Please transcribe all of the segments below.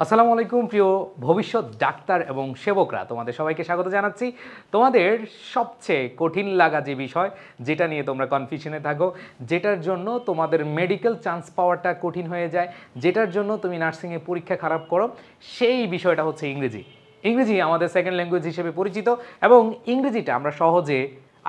আসসালামু আলাইকুম প্রিয় ভবিষ্যৎ ডাক্তার এবং সেবকরা, তোমাদের সবাইকে স্বাগত জানাচ্ছি। তোমাদের সবচেয়ে কঠিন লাগা যে বিষয়, যেটা নিয়ে তোমরা কনফিউশনে থাকো, যেটার জন্য তোমাদের মেডিকেল চান্স পাওয়াটা কঠিন হয়ে যায়, যেটার জন্য তুমি নার্সিংয়ে পরীক্ষা খারাপ করো, সেই বিষয়টা হচ্ছে ইংরেজি। ইংরেজি আমাদের সেকেন্ড ল্যাঙ্গুয়েজ হিসেবে পরিচিত এবং ইংরেজিটা আমরা সহজে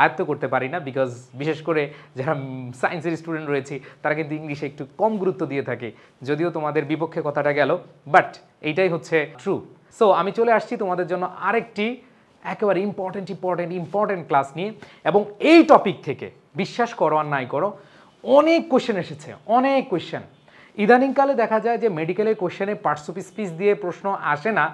আয়ত্ত করতে পারি না, বিকজ বিশেষ করে যারা সায়েন্সের স্টুডেন্ট রয়েছে তারা কিন্তু ইংলিশে একটু কম গুরুত্ব দিয়ে থাকে, যদিও তোমাদের বিপক্ষে কথাটা গেল, বাট এইটাই হচ্ছে ট্রু। সো আমি চলে আসছি তোমাদের জন্য আরেকটি একেবারে ইম্পর্টেন্ট ক্লাস নিয়ে, এবং এই টপিক থেকে বিশ্বাস করো আর নাই করো অনেক কোয়েশ্চেন এসেছে, অনেক কোয়েশ্চেন। ইদানিংকালে দেখা যায় যে মেডিকেলের কোয়েশ্চেনে পার্টস অফ স্পিচ দিয়ে প্রশ্ন আসে না,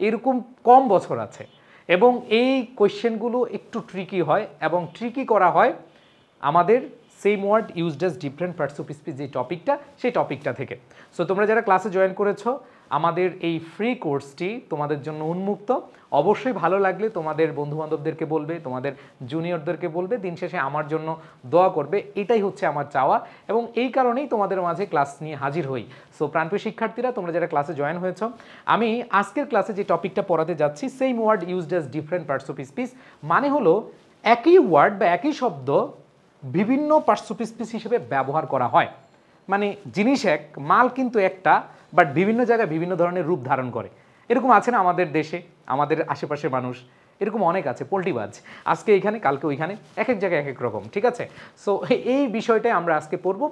এরকম কম বছর আছে, এবং এই কোয়েশ্চেনগুলো একটু ট্রিকি হয়, এবং ট্রিকি করা হয় আমাদের same word used as different parts of speech যে টপিকটা, সেই টপিকটা থেকে। সো তোমরা যারা ক্লাসে জয়েন করেছো, আমাদের এই ফ্রি কোর্সটি তোমাদের জন্য উন্মুক্ত। অবশ্যই ভালো লাগলে তোমাদের বন্ধুবান্ধবদেরকে বলবে, তোমাদের জুনিয়রদেরকে বলবে, দিন শেষে আমার জন্য দোয়া করবে, এটাই হচ্ছে আমার চাওয়া, এবং এই কারণেই তোমাদের মাঝে ক্লাস নিয়ে হাজির হই। সো প্রাণপ্রিয় শিক্ষার্থীরা, তোমরা যারা ক্লাসে জয়েন হয়েছো, আমি আজকের ক্লাসে যে টপিকটা পড়াতে যাচ্ছি, same word used as different parts of speech, মানে হলো একই ওয়ার্ড বা একই শব্দ বিভিন্ন পার্টস অফ স্পিচ হিসেবে ব্যবহার করা হয়। মানে জিনিস এক, মাল কিন্তু একটা, বাট বিভিন্ন জায়গায় বিভিন্ন ধরনের রূপ ধারণ করে। এরকম আছে না আমাদের দেশে, আমাদের আশেপাশের মানুষ, এরকম অনেক আছে পোল্টিবাজ, আজকে এইখানে কালকে ওইখানে, এক এক জায়গায় এক এক রকম, ঠিক আছে? সো এই বিষয়টাই আমরা আজকে পড়ব,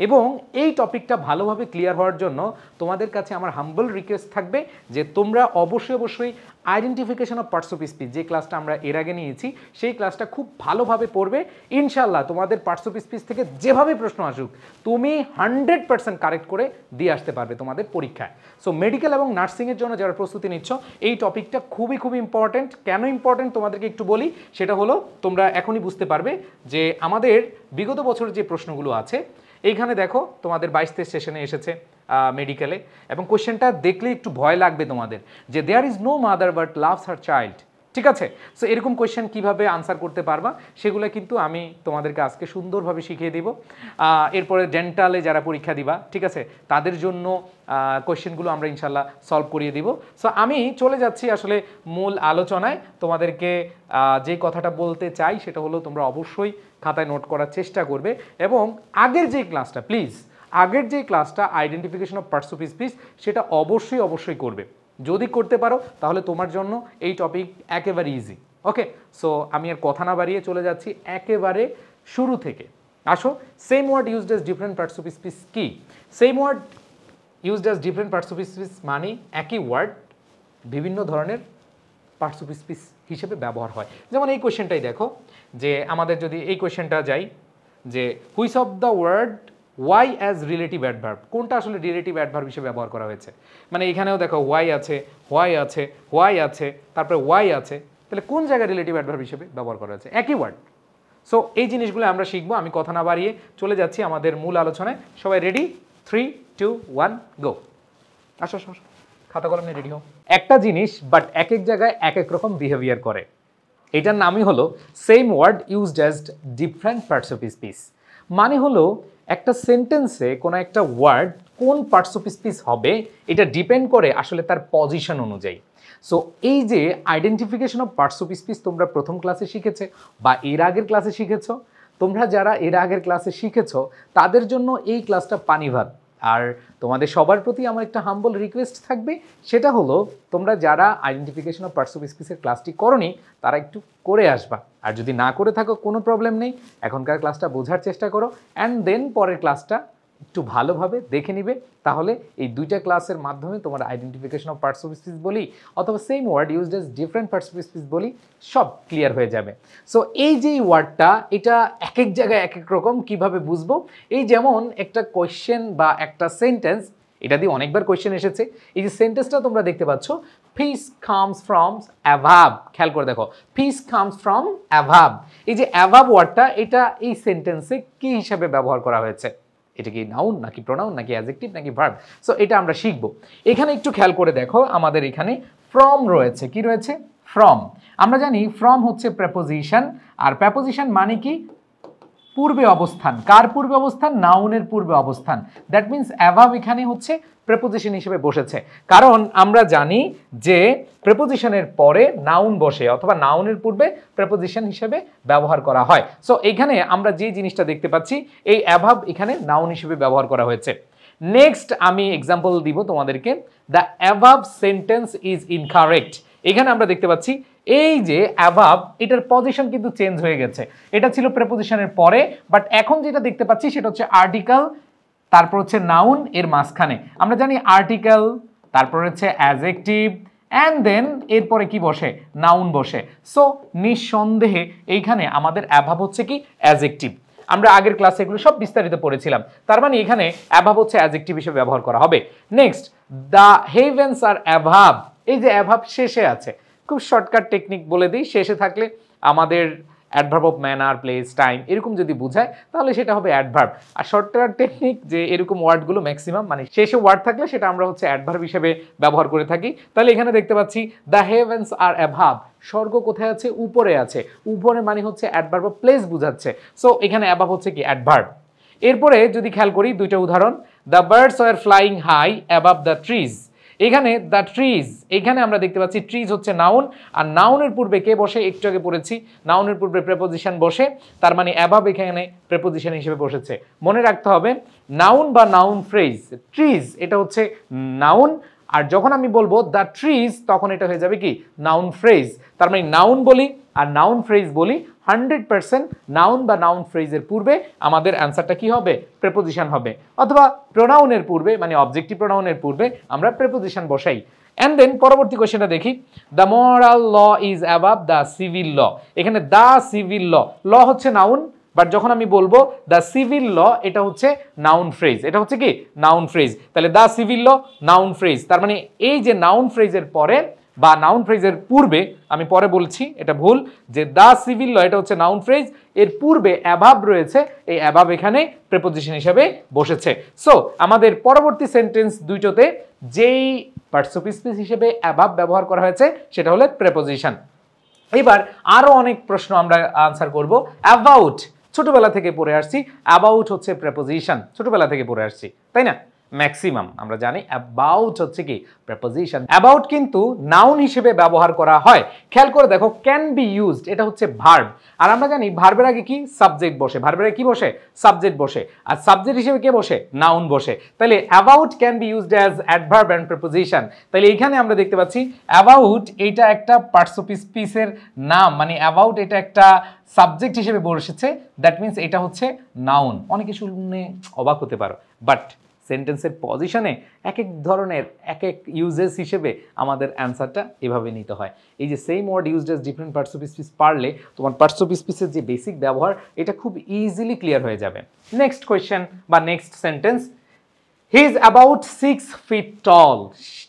এবং এই টপিকটা ভালোভাবে ক্লিয়ার হওয়ার জন্য তোমাদের কাছে আমার হাম্বল রিকোয়েস্ট থাকবে যে তোমরা অবশ্যই identification of parts of speech যে ক্লাসটা আমরা এর আগে নিয়েছি, সেই ক্লাসটা খুব ভালোভাবে পড়বে। ইনশাল্লাহ তোমাদের পার্টস অফ স্পিচ থেকে যেভাবে প্রশ্ন আসুক, তুমি 100% কারেক্ট করে দিয়ে আসতে পারবে তোমাদের পরীক্ষায়। সো মেডিকেল এবং নার্সিংয়ের জন্য যারা প্রস্তুতি নিচ্ছ, এই টপিকটা খুবই ইম্পর্টেন্ট। কেন ইম্পর্টেন্ট তোমাদেরকে একটু বলি, সেটা হলো তোমরা এখনই বুঝতে পারবে যে আমাদের বিগত বছরের যে প্রশ্নগুলো আছে, এইখানে দেখো তোমাদের 22-23 সেশনে এসেছে মেডিকেলে, এবং কোয়েশ্চেনটা দেখলে একটু ভয় লাগবে তোমাদের, যে there is no mother but loves her child, ঠিক আছে? সো এরকম কোয়েশ্চেন কীভাবে আনসার করতে পারবা, সেগুলো কিন্তু আমি তোমাদেরকে আজকে সুন্দরভাবে শিখিয়ে দেব। এরপরে ডেন্টালে যারা পরীক্ষা দিবা, ঠিক আছে, তাদের জন্য কোয়েশ্চেনগুলো আমরা ইনশাল্লাহ সলভ করিয়ে দিব। সো আমি চলে যাচ্ছি আসলে মূল আলোচনায়। তোমাদেরকে যে কথাটা বলতে চাই সেটা হলো, তোমরা অবশ্যই খাতায় নোট করার চেষ্টা করবে, এবং আগের যে ক্লাসটা, প্লিজ আগের যে ক্লাসটা identification of parts of speech, সেটা অবশ্যই করবে। যদি করতে পারো তাহলে তোমার জন্য এই টপিক একেবারে ইজি। ওকে, সো আমি আর কথা না বাড়িয়ে চলে যাচ্ছি একেবারে শুরু থেকে। আসো, same word used as different parts of speech কি? Same word used as different parts of speech মানে একই ওয়ার্ড বিভিন্ন ধরনের পার্টস অফ স্পিচ হিসেবে ব্যবহার হয়। যেমন এই কোয়েশ্চেনটাই দেখো, যে আমাদের যদি এই কোয়েশ্চেনটা যাই, যে which of the word why as relative adverb, কোনটা আসলে রিলেটিভ অ্যাডভার্ব হিসেবে ব্যবহার করা হয়েছে? মানে এখানেও দেখো ওয়াই আছে, হোয়াই আছে, তারপরে ওয়াই আছে, তাহলে কোন জায়গায় রিলেটিভ অ্যাডভার্ব হিসেবে ব্যবহার করা হয়েছে? একই ওয়ার্ড। সো এই জিনিসগুলো আমরা শিখবো। আমি কথা না বাড়িয়ে চলে যাচ্ছি আমাদের মূল আলোচনায়। সবাই রেডি? 3, 2, 1 গো। আসো, খাতা কলম নিয়ে রেডি হও। একটা জিনিস বাট এক এক জায়গায় এক এক রকম বিহেভিয়ার করে, এটার নামই হলো same word used as different parts of speech. মানে হলো একটা সেন্টেন্সে কোনো একটা ওয়ার্ড কোন পার্টস অফ স্পিচ হবে, এটা ডিপেন্ড করে আসলে তার পজিশন অনুযায়ী। সো এই যে identification of parts of speech তোমরা প্রথম ক্লাসে শিখেছে বা এর আগের ক্লাসে শিখেছো, তোমরা যারা এর আগের ক্লাসে শিখেছো তাদের জন্য এই ক্লাসটা পানি ভাত। আর তোমাদের সবার প্রতি আমার একটা হাম্বল রিকোয়েস্ট থাকবে, সেটা হলো তোমরা যারা আইডেন্টিফিকেশন অফ পার্টস অফ স্পিচের ক্লাসটি করোনি, তারা একটু করে আসবা। আর যদি না করে থাকো কোনো প্রবলেম নেই, এখনকার ক্লাসটা বোঝার চেষ্টা করো, অ্যান্ড দেন পরের ক্লাসটা একটু ভালোভাবে দেখে নিবে। তাহলে এই দুইটা ক্লাসের মাধ্যমে তোমার identification of parts of speech বলি অথবা same word used as different parts of speech বলি, সব ক্লিয়ার হয়ে যাবে। সো এই যে ওয়ার্ডটা, এটা এক এক জায়গায় এক এক রকম, কিভাবে বুঝবো? এই যেমন একটা কোয়েশ্চেন বা একটা সেন্টেন্স, এটা দিয়ে অনেকবার কোয়েশ্চেন এসেছে। এই যে সেন্টেন্সটা তোমরা দেখতে পাচ্ছ, ফিশ কামস ফ্রম অ্যাভাব, খেয়াল করে দেখো, ফিশ কামস ফ্রম অ্যাভাব। এই যে অ্যাভাব ওয়ার্ডটা, এটা এই সেন্টেন্সে কি হিসাবে ব্যবহার করা হয়েছে? এটা কি নাউন নাকি প্রোনাউন নাকি অ্যাডজেক্টিভ নাকি ভার্ব? সো এটা আমরা শিখবো। এখানে একটু খেয়াল করে দেখো, আমাদের এখানে ফ্রম রয়েছে। কি রয়েছে? ফ্রম। আমরা জানি ফ্রম হচ্ছে প্রেপোজিশন, আর প্রেপোজিশন মানে কি? পূর্বে অবস্থান, কার পূর্বে অবস্থান? নাউনের পূর্বে অবস্থান। দ্যাট মিন্স অ্যাভাব এখানে হচ্ছে প্রেপোজিশন হিসেবে বসেছে, কারণ আমরা জানি যে প্রেপোজিশনের পরে নাউন বসে অথবা নাউনের পূর্বে প্রেপোজিশন হিসেবে ব্যবহার করা হয়। সো এখানে আমরা যে জিনিসটা দেখতে পাচ্ছি, এই অ্যাভাব এখানে নাউন হিসেবে ব্যবহার করা হয়েছে। নেক্সট আমি এক্সাম্পল দিব তোমাদেরকে, the above sentence is incorrect. এখানে আমরা দেখতে পাচ্ছি এই যে অ্যাভাব, এটার পজিশন কিন্তু চেঞ্জ হয়ে গেছে। এটা ছিল প্রেপোজিশনের পরে, বাট এখন যেটা দেখতে পাচ্ছি সেটা হচ্ছে আর্টিকেল, তারপর হচ্ছে নাউন, এর মাঝখানে আমরা জানি আর্টিকেল, তারপর হচ্ছে অ্যাডজেক্টিভ, অ্যান্ড দেন এরপরে কি বসে? নাউন বসে। সো নিঃসন্দেহে এইখানে আমাদের অ্যাভাব হচ্ছে কি? অ্যাডজেক্টিভ। আমরা আগের ক্লাসে এগুলো সব বিস্তারিত পড়েছিলাম। তার মানে এখানে অ্যাভাব হচ্ছে অ্যাডজেক্টিভ হিসেবে ব্যবহার করা হবে। নেক্সট, দ্য হেভেন্স আর অ্যাভাব। এই যে অ্যাভাব শেষে আছে, খুব শর্টকাট টেকনিক বলে দিই, শেষে থাকলে আমাদের adverb of manner, place, time এরকম যদি বোঝায় তাহলে সেটা হবে অ্যাডভার্ব। আর শর্টকাট টেকনিক যে এরকম ওয়ার্ডগুলো ম্যাক্সিমাম মানে শেষে ওয়ার্ড থাকলে সেটা আমরা হচ্ছে অ্যাডভার্ব হিসেবে ব্যবহার করে থাকি। তাহলে এখানে দেখতে পাচ্ছি দ্য হেভেন্স আর অ্যাভাব, স্বর্গ কোথায় আছে? উপরে আছে। উপরে মানে হচ্ছে অ্যাডভার্ব অফ প্লেস বোঝাচ্ছে। সো এখানে অ্যাভাব হচ্ছে কি? অ্যাডভার্ব। এরপরে যদি খেয়াল করি দুইটা উদাহরণ, the birds are flying high above the trees. এখানে দ্য ট্রিজ, এখানে আমরা দেখতে পাচ্ছি ট্রিজ হচ্ছে নাউন, আর নাউনের পূর্বে কে বসে? একটু আগে পড়েছি, নাউনের পূর্বে প্রেপোজিশন বসে, তার মানে অ্যাভাব এখানে প্রেপোজিশন হিসেবে বসেছে। মনে রাখতে হবে নাউন বা নাউন ফ্রেজ, ট্রিজ এটা হচ্ছে নাউন, আর যখন আমি বলবো দ্য ট্রিজ তখন এটা হয়ে যাবে কি? Noun phrase. তার মানে নাউন বলি আর নাউন ফ্রেজ বলি, 100% নাউন বা নাউন ফ্রেজের পূর্বে আমাদের অ্যান্সারটা কি হবে? প্রেপোজিশন হবে, অথবা প্রোনাউনের পূর্বে মানে অবজেক্টিভ প্রোনাউনের পূর্বে আমরা প্রেপোজিশন বসাই। অ্যান্ড দেন পরবর্তী কোশ্চেনটা দেখি, the moral law is above the civil law. এখানে দ্য সিভিল ল, ল হচ্ছে নাউন, বাট যখন আমি বলবো দ্য সিভিল ল এটা হচ্ছে নাউন ফ্রেজ, এটা হচ্ছে কি? Noun phrase. তাহলে the civil law noun phrase, তার মানে এই যে নাউন ফ্রেজের পরে বা নাউন ফ্রেজের পূর্বে, আমি পরে বলছি এটা ভুল, যে দ্য সিভিল ল এটা হচ্ছে নাউন ফ্রেজ, এর পূর্বে অ্যাভাব রয়েছে, এই অ্যাভাব এখানে প্রেপোজিশন হিসেবে বসেছে। সো আমাদের পরবর্তী সেন্টেন্স দুইটোতে যেই পার্টস অফ স্পিচ হিসেবে অ্যাভাব ব্যবহার করা হয়েছে সেটা হলো প্রেপোজিশন। এবার আরো অনেক প্রশ্ন আমরা আনসার করব। অ্যাবাউট ছোটবেলা থেকে পড়ে আসছি, অ্যাবাউট হচ্ছে প্রেপোজিশন, ছোটবেলা থেকে পড়ে আসছি, তাই না? ম্যাক্সিমাম আমরা জানি অ্যাবাউট হচ্ছে কি? প্রেপোজিশন। অ্যাবাউট কিন্তু নাউন হিসেবে ব্যবহার করা হয়। খেয়াল করে দেখো, ক্যান বি ইউজড এটা হচ্ছে ভার্ব, আর আমরা জানি ভার্বের আগে কি? সাবজেক্ট বসে। ভার্বের আগে কি বসে? সাবজেক্ট বসে। আর সাবজেক্ট হিসেবে কে বসে? নাউন বসে। তাহলে about can be used as adverb and preposition. তাহলে এইখানে আমরা দেখতে পাচ্ছি অ্যাবাউট এটা একটা পার্টস অফ স্পিচের নাম, মানে অ্যাবাউট এটা একটা সাবজেক্ট হিসেবে বসেছে, দ্যাট মিন্স এটা হচ্ছে নাউন। অনেকে শুনে অবাক হতে পারো, বাট সেন্টেন্সের পজিশনে এক এক ধরনের এক এক ইউজেস হিসেবে আমাদের অ্যান্সারটা এভাবে নিতে হয়। এই যে same word used as different parts of speech পারলে তোমার পার্টস অফ স্পিচের যে বেসিক ব্যবহার এটা খুব ইজিলি ক্লিয়ার হয়ে যাবে। নেক্সট কোয়েশ্চেন বা next sentence, he is about 6 feet টল।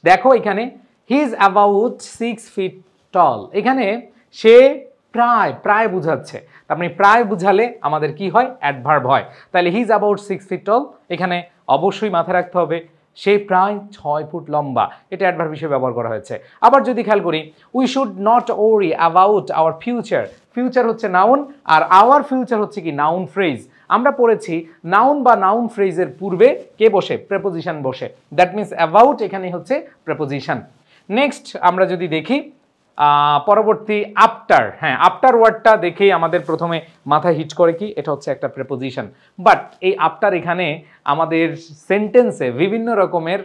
দেখো এখানে হি ইজ অ্যাবাউট 6 feet টল, এখানে সে প্রায় প্রায় বুঝাচ্ছে, তার মানে প্রায় বুঝালে আমাদের কি হয়? অ্যাডভার্ব হয়। তাহলে হি ইজ অ্যাবাউট 6 feet টল, এখানে অবশ্যই মাথায় রাখতে হবে সে প্রায় 6 ফুট লম্বা, এটা অ্যাডভার্ব হিসেবে ব্যবহার করা হয়েছে। আবার যদি খেয়াল করি, উই শুড নট ওরি অ্যাবাউট আওয়ার ফিউচার, ফিউচার হচ্ছে নাউন আর আওয়ার ফিউচার হচ্ছে কি? Noun phrase. আমরা পড়েছি নাউন বা নাউন ফ্রেজের পূর্বে কে বসে? প্রেপোজিশন বসে, দ্যাট মিন্স অ্যাবাউট এখানে হচ্ছে প্রেপোজিশন। নেক্সট আমরা যদি দেখি পরবর্তী আফটার, হ্যাঁ আফটার ওয়ার্ডটা দেখেই আমাদের প্রথমে মাথায় হিট করে কি? এটা হচ্ছে একটা প্রেপোজিশন, বাট এই আফটার এখানে আমাদের সেন্টেন্সে বিভিন্ন রকমের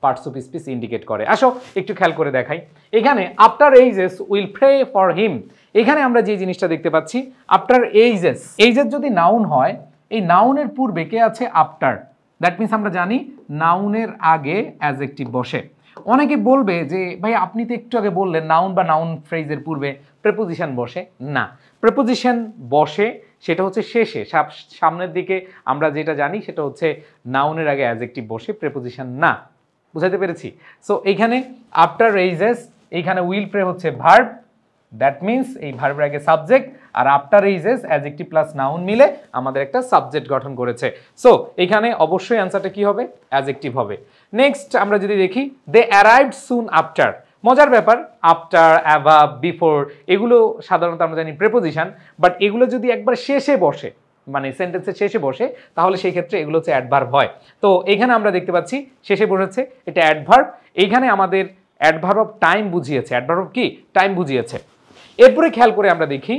পার্টস অফ স্পিচ ইন্ডিকেট করে। আসো একটু খেয়াল করে দেখাই, এখানে after ages will pray for him, এখানে আমরা যে জিনিসটা দেখতে পাচ্ছি আফটার এইজেস, এইজেস যদি নাউন হয়, এই নাউনের পূর্বে কে আছে? আফটার, দ্যাট মিন্স আমরা জানি নাউনের আগে অ্যাডজেক্টিভ বসে। অনেকে বলবে যে ভাই আপনি তো একটু আগে বললেন নাউন বা নাউন ফ্রেজের পূর্বে প্রেপোজিশন বসে। না, প্রেপোজিশন বসে সেটা হচ্ছে শেষে, সামনের দিকে আমরা যেটা জানি সেটা হচ্ছে নাউনের আগে অ্যাডজেক্টিভ বসে, প্রেপোজিশন না। বুঝাতে পেরেছি? সো এইখানে আফটার এইজেস, এইখানে উইল প্রে হচ্ছে ভার্ব, দ্যাট মিন্স এই ভার্বের আগে সাবজেক্ট, আর after ages adjective plus noun মিলে আমাদের একটা সাবজেক্ট গঠন করেছে। সো এখানে অবশ্যই অ্যান্সারটা কি হবে? অ্যাডজেক্টিভ হবে। নেক্সট আমরা যদি দেখি, দে অ্যারাইভড সুন আফটার। মজার ব্যাপার, আফটার, অ্যাবাভ, বিফোর এগুলো সাধারণত আমরা জানি প্রেপোজিশন, বাট এগুলো যদি একবার শেষে বসে মানে সেন্টেন্সের শেষে বসে তাহলে সেই ক্ষেত্রে এগুলো হচ্ছে অ্যাডভার্ব হয়। তো এখানে আমরা দেখতে পাচ্ছি শেষে বসেছে, এটা অ্যাডভার্ব। এইখানে আমাদের অ্যাডভার্ব অফ টাইম বুঝিয়েছে। অ্যাডভার্ব অফ কি? টাইম বুঝিয়েছে। এরপরে খেয়াল করে আমরা দেখি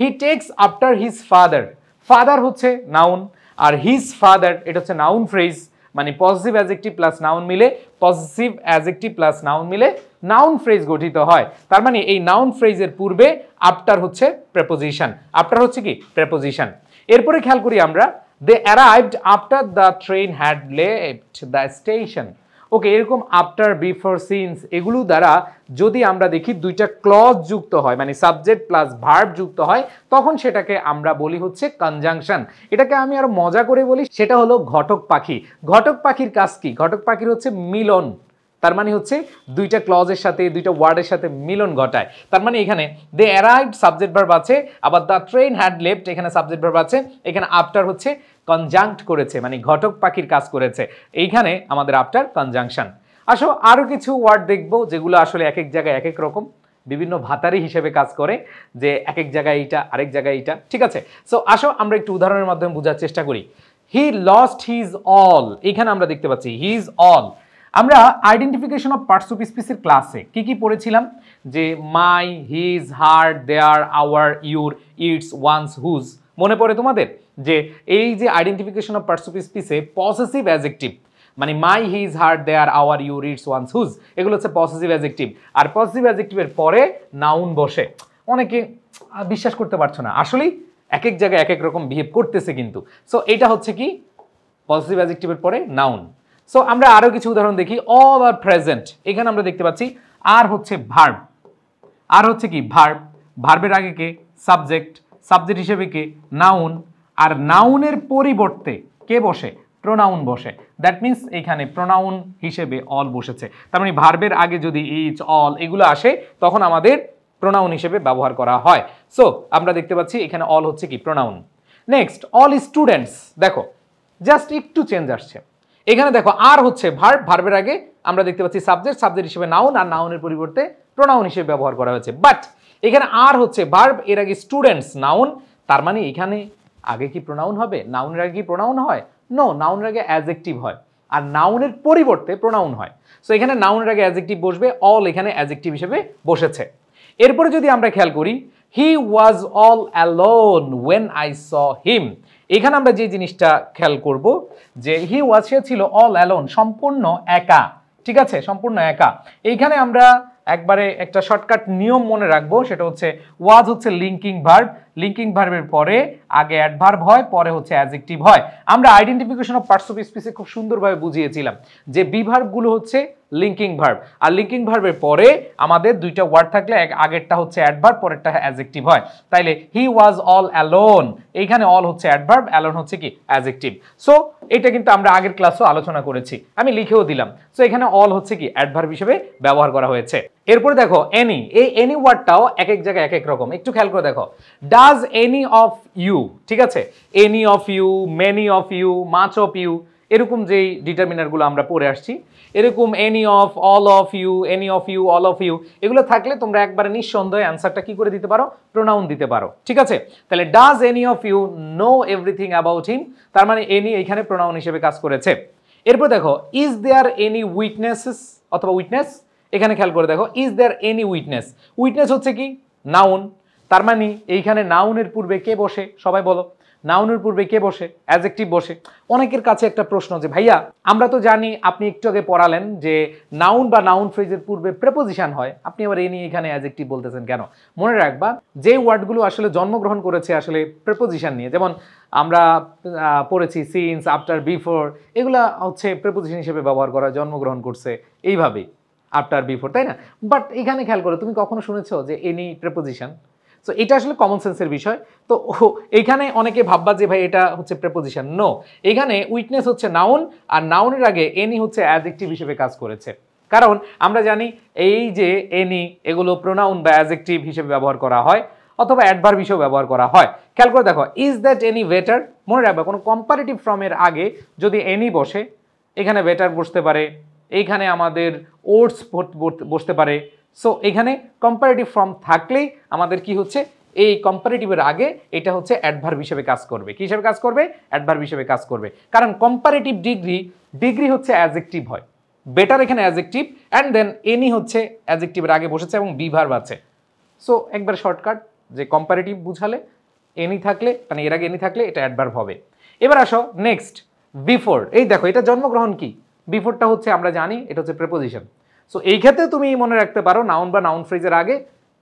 হি tax after his father. Father হচ্ছে নাউন, আর হিজ ফাদার এটা হচ্ছে নাউন ফ্রেজ, মানে পজিটিভ অ্যাডজেক্টিভ প্লাস নাউন মিলে, পজিটিভ অ্যাডজেক্টিভ প্লাস নাউন মিলে নাউন ফ্রেজ গঠিত হয়। তার মানে এই নাউন ফ্রেজের পূর্বে আফটার হচ্ছে প্রেপোজিশন। আফটার হচ্ছে কি? প্রেপোজিশন। এরপরে খেয়াল করি আমরা they arrived after the train had left the station. Okay, এরকম আফটার, বিফোর, সিন্স এগুলো দ্বারা যদি আমরা দেখি দুইটা ক্লজ যুক্ত হয়, মানে সাবজেক্ট প্লাস ভার্ব যুক্ত হয়, তখন সেটাকে আমরা বলি হচ্ছে কনজাংশন। এটাকে আমি আরো মজা করে বলি, সেটা হলো ঘটক পাখি। ঘটক পাখির কাজ কি? ঘটক পাখির হচ্ছে মিলন। তার মানে হচ্ছে দুইটা ক্লজের সাথে, দুইটা ওয়ার্ডের সাথে মিলন ঘটায়। তার মানে এখানে দে অ্যারাইভড সাবজেক্ট ভার্ব আছে, আবার দ্য ট্রেন হ্যাড লেফট এখানে সাবজেক্ট ভার্ব আছে, এখানে আফটার হচ্ছে কনজাংক্ট করেছে, মানে ঘটক পাখির কাজ করেছে। এইখানে আমাদের আফটার কনজাংশন। আসো আরো কিছু ওয়ার্ড দেখবো যেগুলো আসলে এক এক জায়গায় এক এক রকম, বিভিন্ন ভাতারি হিসেবে কাজ করে, যে এক এক জায়গায় এইটা, আরেক জায়গায় এইটা। ঠিক আছে, সো আসো আমরা একটু উদাহরণের মাধ্যমে বোঝার চেষ্টা করি। হি লস্ট হিজ অল, এখানে আমরা দেখতে পাচ্ছি হিজ অল। আমরা আইডেন্টিফিকেশন অফ পার্টস অফ স্পিচের ক্লাসে কি পড়েছিলাম? যে my, his, her, their, our, your, its, one's, whose. মনে পড়ে তোমাদের যে এই যে আইডেন্টিফিকেশন অফ পার্টস অফ স্পিচে পসেসিভ অ্যাডজেক্টিভ, মানে my, his, her, their, our, your, its, one's, whose, এগুলো হচ্ছে পসেসিভ অ্যাডজেক্টিভ। আর পসেসিভ অ্যাডজেক্টিভের পরে নাউন বসে। অনেকে বিশ্বাস করতে পারছো না, আসলেই এক এক জায়গায় এক এক রকম বিহেভ করতেছে কিন্তু। সো এটা হচ্ছে কি? পসেসিভ অ্যাডজেক্টিভের পরে নাউন। সো আমরা আরো কিছু উদাহরণ দেখি। অল আর প্রেজেন্ট, এখানে আমরা দেখতে পাচ্ছি আর হচ্ছে ভার্ব। আর হচ্ছে কি? ভার্ব। ভার্বের আগে কে? সাবজেক্ট। সাবজেক্ট হিসেবে কে? নাউন। আর নাউনের পরিবর্তে কে বসে? প্রোনাউন বসে। দ্যাট মিনস এখানে প্রোনাউন হিসেবে অল বসেছে। তার মানে ভার্বের আগে যদি ইচ, অল এগুলো আসে তখন আমাদের প্রোনাউন হিসেবে ব্যবহার করা হয়। সো আমরা দেখতে পাচ্ছি এখানে অল হচ্ছে কি? প্রোনাউন। Next, all students. দেখো জাস্ট একটু চেঞ্জ আসছে। এখানে দেখো আর হচ্ছে ভার্ব, ভার্বের আগে আমরা দেখতে পাচ্ছি সাবজেক্ট, সাবজেক্ট হিসেবে নাউন, আর নাউনের পরিবর্তে প্রোনাউন হিসেবে ব্যবহার করা হয়েছে। বাট এখানে আর হচ্ছে ভার্ব, এর আগে স্টুডেন্টস নাউন। তার মানে এখানে আগে কি প্রোনাউন হবে? নাউনের আগে কি প্রোনাউন হয়? নো, নাউনের আগে অ্যাডজেক্টিভ হয়, আর নাউনের পরিবর্তে প্রোনাউন হয়। সো এখানে নাউনের আগে অ্যাডজেক্টিভ বসবে, অল এখানে অ্যাডজেক্টিভ হিসেবে বসেছে। এরপরে যদি আমরা খেয়াল করি, he was all alone when I saw him. এখানে আমরা যে জিনিসটা খেয়াল করব যে হি ওয়াজ, সে ছিল অল অ্যালোন, সম্পূর্ণ একা। ঠিক আছে, সম্পূর্ণ একা। এইখানে আমরা একবারে একটা শর্টকাট নিয়ম মনে রাখবো, সেটা হচ্ছে ওয়াজ হচ্ছে লিঙ্কিং ভার্ব, লিঙ্কিং ভার্বের পরে আগে অ্যাডভার্ব হয়, পরে হচ্ছে অ্যাডজেক্টিভ হয়। আমরা আইডেন্টিফিকেশন অফ পার্টস অফ স্পিচে খুব সুন্দরভাবে বুঝিয়েছিলাম যে বি ভার্বগুলো হচ্ছে লিঙ্কিং ভার্ব, আর লিঙ্কিং ভার্বের পরে আমাদের দুইটা ওয়ার্ড থাকলে আগেরটা হচ্ছে অ্যাডভার্ব, পরেরটা অ্যাডজেক্টিভ হয়। তাইলে হি ওয়াজ অল অ্যালোন, এইখানে অল হচ্ছে অ্যাডভার্ব, অ্যালোন হচ্ছে কি? অ্যাডজেক্টিভ। সো এটা কিন্তু আমরা আগের ক্লাসেও আলোচনা করেছি, আমি লিখেও দিলাম। সো এখানে অল হচ্ছে কি? অ্যাডভার্ব হিসেবে ব্যবহার করা হয়েছে। এরপরে দেখো এনি, এই এনি ওয়ার্ডটাও এক এক জায়গায় এক এক রকম, একটু খেয়াল করে দেখো। ডাজ এনি অফ ইউ, ঠিক আছে, any of you, many of you, much of you, এরকম যেই ডিটারমিনারগুলো আমরা পড়ে আসছি, এরকম any of, all of you, any of you, all of you, এগুলো থাকলে তোমরা একবারে নিঃসন্দেহে অ্যান্সারটা কি করে দিতে পারো? প্রোনাউন দিতে পারো। ঠিক আছে, তাহলে does any of you know everything about him, তার মানে এনি এখানে প্রোনাউন হিসেবে কাজ করেছে। এরপর দেখো ইজ দেয়ার এনি উইটনেসেস অথবা উইটনেস, এখানে খেয়াল করে দেখো is there any witness. Witness হচ্ছে কি? নাউন। তার মানে এইখানে নাউনের পূর্বে কে বসে? সবাই বলো, নাউনের পূর্বে কে বসে? অ্যাডজেক্টিভ বসে। অনেকের কাছে একটা প্রশ্ন যে ভাইয়া আমরা তো জানি, আপনি একটু আগে পড়ালেন যে নাউন বা নাউন ফ্রেজের পূর্বে প্রেপোজিশন হয়, আপনি আবার এনি এখানে অ্যাডজেক্টিভ বলতেছেন কেন? মনে রাখবা যে ওয়ার্ডগুলো আসলে জন্মগ্রহণ করেছে আসলে প্রেপোজিশন নিয়ে, যেমন আমরা পড়েছি সিন্স, আফটার, বিফোর, এগুলা হচ্ছে প্রেপোজিশন হিসেবে ব্যবহার করা, জন্মগ্রহণ করছে এইভাবেই, আফটার, বিফোর, তাই না? বাট এখানে খেয়াল করো, তুমি কখনো শুনেছো যে এনি প্রেপোজিশন? সো এটা আসলে কমন সেন্সের বিষয়। তো এইখানে অনেকে ভাববা যে ভাই এটা হচ্ছে প্রেপোজিশন। নো, এখানে উইটনেস হচ্ছে নাউন, আর নাউনের আগে এনি হচ্ছে অ্যাডজেক্টিভ হিসেবে কাজ করেছে। কারণ আমরা জানি এই যে এনি এগুলো প্রোনাউন বা অ্যাডজেক্টিভ হিসেবে ব্যবহার করা হয়, অথবা অ্যাডভার্ব হিসেবে ব্যবহার করা হয়। খেয়াল করে দেখো ইজ দ্যাট এনি বেটার, মনে রাখবা কোনো কম্পারেটিভ ফর্মের আগে যদি এনি বসে, এখানে বেটার বসতে পারে, এইখানে আমাদের ওটস বসতে পারে। সো এখানে কম্পারেটিভ ফর্ম থাকলেই আমাদের কি হচ্ছে? এই কম্পারেটিভের আগে এটা হচ্ছে অ্যাডভার্ব হিসেবে কাজ করবে। কি হিসেবে কাজ করবে? অ্যাডভার্ব হিসেবে কাজ করবে। কারণ কম্পারেটিভ ডিগ্রি হচ্ছে অ্যাডজেক্টিভ হয়, বেটার এখানে অ্যাডজেক্টিভ, অ্যান্ড দেন এনি হচ্ছে অ্যাডজেক্টিভের আগে বসেছে এবং বি ভার্ব আছে। সো একবার শর্টকাট যে কম্পারেটিভ বুঝালে এনি থাকলে, মানে এর আগে এনি থাকলে এটা অ্যাডভার্ব হবে। এবার আসো নেক্সট, বিফোর। এই দেখো এটা জন্মগ্রহণ কি, বিফোরটা হচ্ছে আমরা জানি এটা হচ্ছে প্রেপোজিশন। সো এই ক্ষেত্রে তুমি মনে রাখতে পারো নাউন বা নাউন ফ্রেজের আগে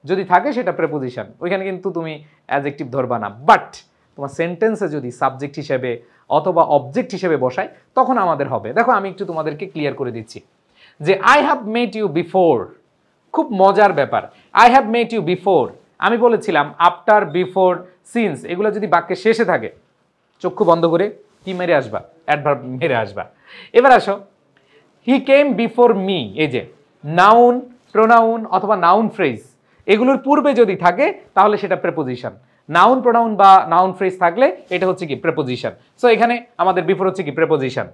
যদি থাকে সেটা প্রেপোজিশন, ওইখানে কিন্তু তুমি অ্যাডজেক্টিভ ধরবা না। বাট তোমার সেন্টেন্সে যদি সাবজেক্ট হিসেবে অথবা অবজেক্ট হিসেবে বসায় তখন আমাদের হবে। দেখো আমি একটু তোমাদেরকে ক্লিয়ার করে দিচ্ছি যে I have met you before, খুব মজার ব্যাপার। I have met you before, আমি বলেছিলাম আফটার, বিফোর, সিন্স এগুলো যদি বাক্যের শেষে থাকে চক্ষু বন্ধ করে কি মেরে আসবা? অ্যাডভার্ব মেরে আসবা। এবার আসো, হি কেম বিফোর মি, এই যে নাউন, প্রোনাউন অথবা নাউন ফ্রেজ এগুলোর পূর্বে যদি থাকে তাহলে সেটা প্রেপোজিশন। নাউন, প্রোনাউন বা নাউন ফ্রেজ থাকলে এটা হচ্ছে কি প্রেপোজিশন। সো এখানে আমাদের বিফোর হচ্ছে কি প্রেপোজিশন।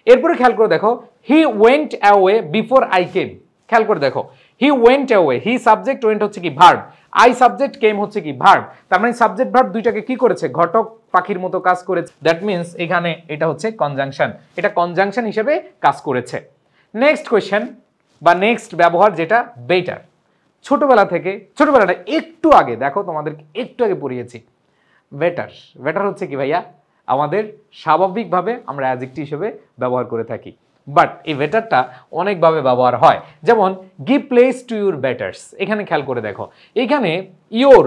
এরপরে খেয়াল করে দেখো, he went away before I came. খেয়াল করে দেখো, he went away, he subject, went হচ্ছে কি ভার্ব, আই সাবজেক্ট, কেম হচ্ছে কি ভার্ব। তার মানে সাবজেক্ট ভার্ব দুইটাকে কি করেছে? ঘটক পাখির মতো কাজ করেছে। দ্যাট মিনস এখানে এটা হচ্ছে কনজাংশন, এটা কনজাংশন হিসেবে কাজ করেছে। নেক্সট কোয়েশ্চেন বা নেক্সট ব্যবহার যেটা বেটার। ছোটবেলাটা একটু আগে দেখো, তোমাদেরকে একটু আগে পড়িয়েছি বেটার। বেটার হচ্ছে কি ভাইয়া? আমাদের স্বাভাবিকভাবে আমরা অ্যাডজেক্টিভ হিসেবে ব্যবহার করে থাকি, বাট এই বেটারটা অনেকভাবে ব্যবহার হয়। যেমন give place to your betters, এখানে খেয়াল করে দেখো, এখানে ইয়োর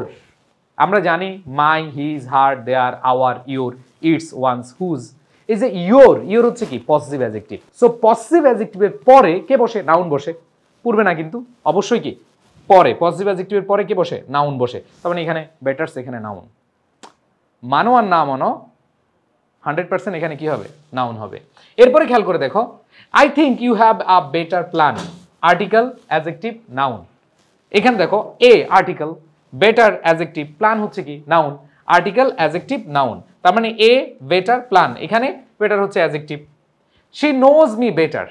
আমরা জানি my, his, her, their, our, your, its, one's, whose. এই যে ইয়োর হচ্ছে কি পজিটিভ অ্যাডজেক্টিভ। সো পজিটিভ অ্যাডজেক্টিভের পরে কে বসে? নাউন বসে। পূর্বে না কিন্তু, অবশ্যই কি পরে। পজিটিভ অ্যাডজেক্টিভের পরে কে বসে? নাউন বসে। তার মানে এখানে বেটার্স, এখানে নাউন। মানো আর না মানো 100% এখানে কি হবে? নাউন হবে। এরপরে খেয়াল করে দেখো, I think you have a better plan, article, adjective, noun. এখানে দেখো a article, better adjective, plan হচ্ছে কি নাউন, আর্টিকেল, অ্যাডজেক্টিভ, নাউন। তার মানে এ বেটার, প্ল্যান, এখানে বেটার হচ্ছে adjective. She knows me better,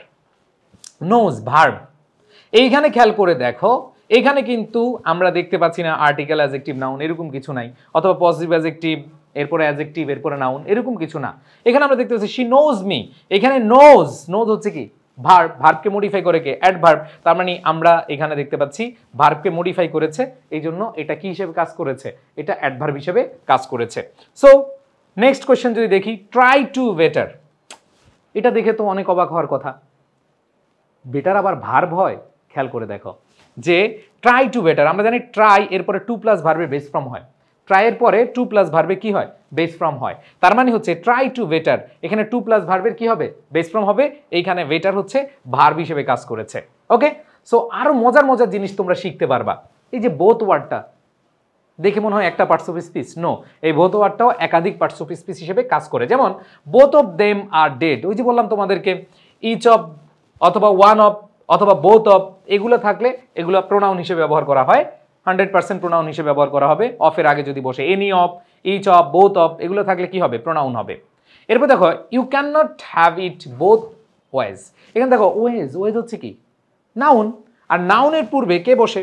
knows verb. এইখানে খেয়াল করে দেখো, এখানে কিন্তু আমরা দেখতে পাচ্ছি না আর্টিকেল, অ্যাডজেক্টিভ, নাউন এরকম কিছু নাই, অথবা পজিটিভ অ্যাডজেক্টিভ এরপরে অ্যাডজেক্টিভ এরপরে নাউন এরকম কিছু না। এখানে আমরা দেখতে পাচ্ছি শি নোজ মি, এখানে নোজ হচ্ছে কি ভার্ব, ভার্বকে মডিফাই করে কে? অ্যাডভার্ব। তার মানে আমরা এখানে দেখতে পাচ্ছি ভার্বকে মডিফাই করেছে, এই জন্য এটা কি হিসেবে কাজ করেছে? এটা অ্যাডভার্ব হিসেবে কাজ করেছে। সো নেক্সট কোয়েশ্চেন যদি দেখি, ট্রাই টু বেটার, এটা দেখে তো অনেক অবাক হওয়ার কথা। বেটার আবার ভার্ব হয়? খেয়াল করে দেখো যে ট্রাই টু বেটার, আমরা জানি ট্রাই এরপরে টু প্লাস ভার্বে বেস ফর্ম হয়, ট্রাই এর পরে টু প্লাস ভার্বে কি হয়? বেস ফর্ম হয়। তার মানে হচ্ছে ট্রাই টু বেটার, এখানে টু প্লাস ভার্বের কি হবে? বেস ফর্ম হবে। এইখানে বেটার হচ্ছে ভার্ব হিসেবে কাজ করেছে। ওকে, সো আরো মজার মজার জিনিস তোমরা শিখতে পারবা। এই যে বোথ ওয়ার্ডটা দেখে মনে হয় একটা পার্টস অফ স্পিচ, নো, এই বোথ ওয়ার্ডটাও একাধিক পার্টস অফ স্পিচ হিসেবে কাজ করে। যেমন both of them are dead, ওই যে বললাম তোমাদেরকে ইচ অফ অথবা ওয়ান অফ অথবা বোথ অফ এগুলো থাকলে এগুলো প্রোনাউন হিসেবে ব্যবহার করা হয়, 100% প্রোনাউন হিসেবে ব্যবহার করা হবে। অফের আগে যদি বসে any of, each of, both of এগুলো থাকলে কি হবে? প্রোনাউন হবে। এরপর দেখো you can not have it both ways, এখানে দেখো ওয়েজ হচ্ছে কি নাউন, আর নাউনের পূর্বে কে বসে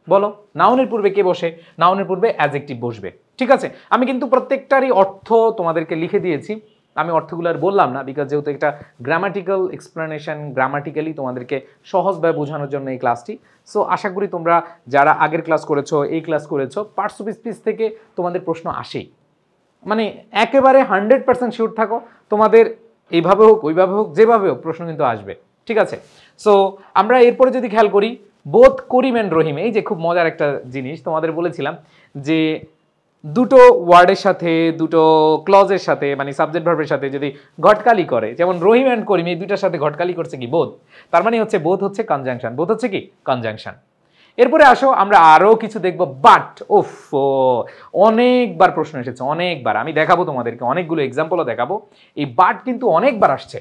বলো? নাউনের পূর্বে কে বসে? নাউনের পূর্বে অ্যাডজেক্টিভ বসবে। ঠিক আছে, আমি কিন্তু প্রত্যেকটারই অর্থ তোমাদেরকে লিখে দিয়েছি, আমি অর্থগুলো আর বললাম না, বিকজ যেহেতু একটা গ্রামাটিক্যাল এক্সপ্লেনেশন, গ্রামাটিক্যালি তোমাদেরকে সহজভাবে বোঝানোর জন্য এই ক্লাসটি। সো আশা করি তোমরা যারা আগের ক্লাস করেছো, এই ক্লাস করেছো, পার্টস অফ স্পিচ থেকে তোমাদের প্রশ্ন আসেই, মানে একেবারে 100% শিওর থাকো তোমাদের এইভাবে হোক ওইভাবে হোক যেভাবে হোক প্রশ্ন কিন্তু আসবে। ঠিক আছে, সো আমরা এরপরে যদি খেয়াল করি বোথ করিম অ্যান্ড রহিম, এই যে খুব মজার একটা জিনিস তোমাদের বলেছিলাম যে দুটো ওয়ার্ডের সাথে দুটো ক্লজের সাথে মানে সাবজেক্ট ভার্বের সাথে যদি ঘটকালি করে, যেমন রহিম অ্যান্ড করিম এই দুইটার সাথে ঘটকালি করছে কি বোথ, তার মানে হচ্ছে বোথ হচ্ছে কনজাংশন, বোথ হচ্ছে কি কনজাংশন। এরপরে আসো আমরা আরো কিছু দেখবো, বাট ওফ অনেকবার প্রশ্ন এসেছে, অনেকবার, আমি দেখাবো তোমাদেরকে অনেকগুলো এক্সাম্পলও দেখাবো। এই বাট কিন্তু অনেকবার আসছে,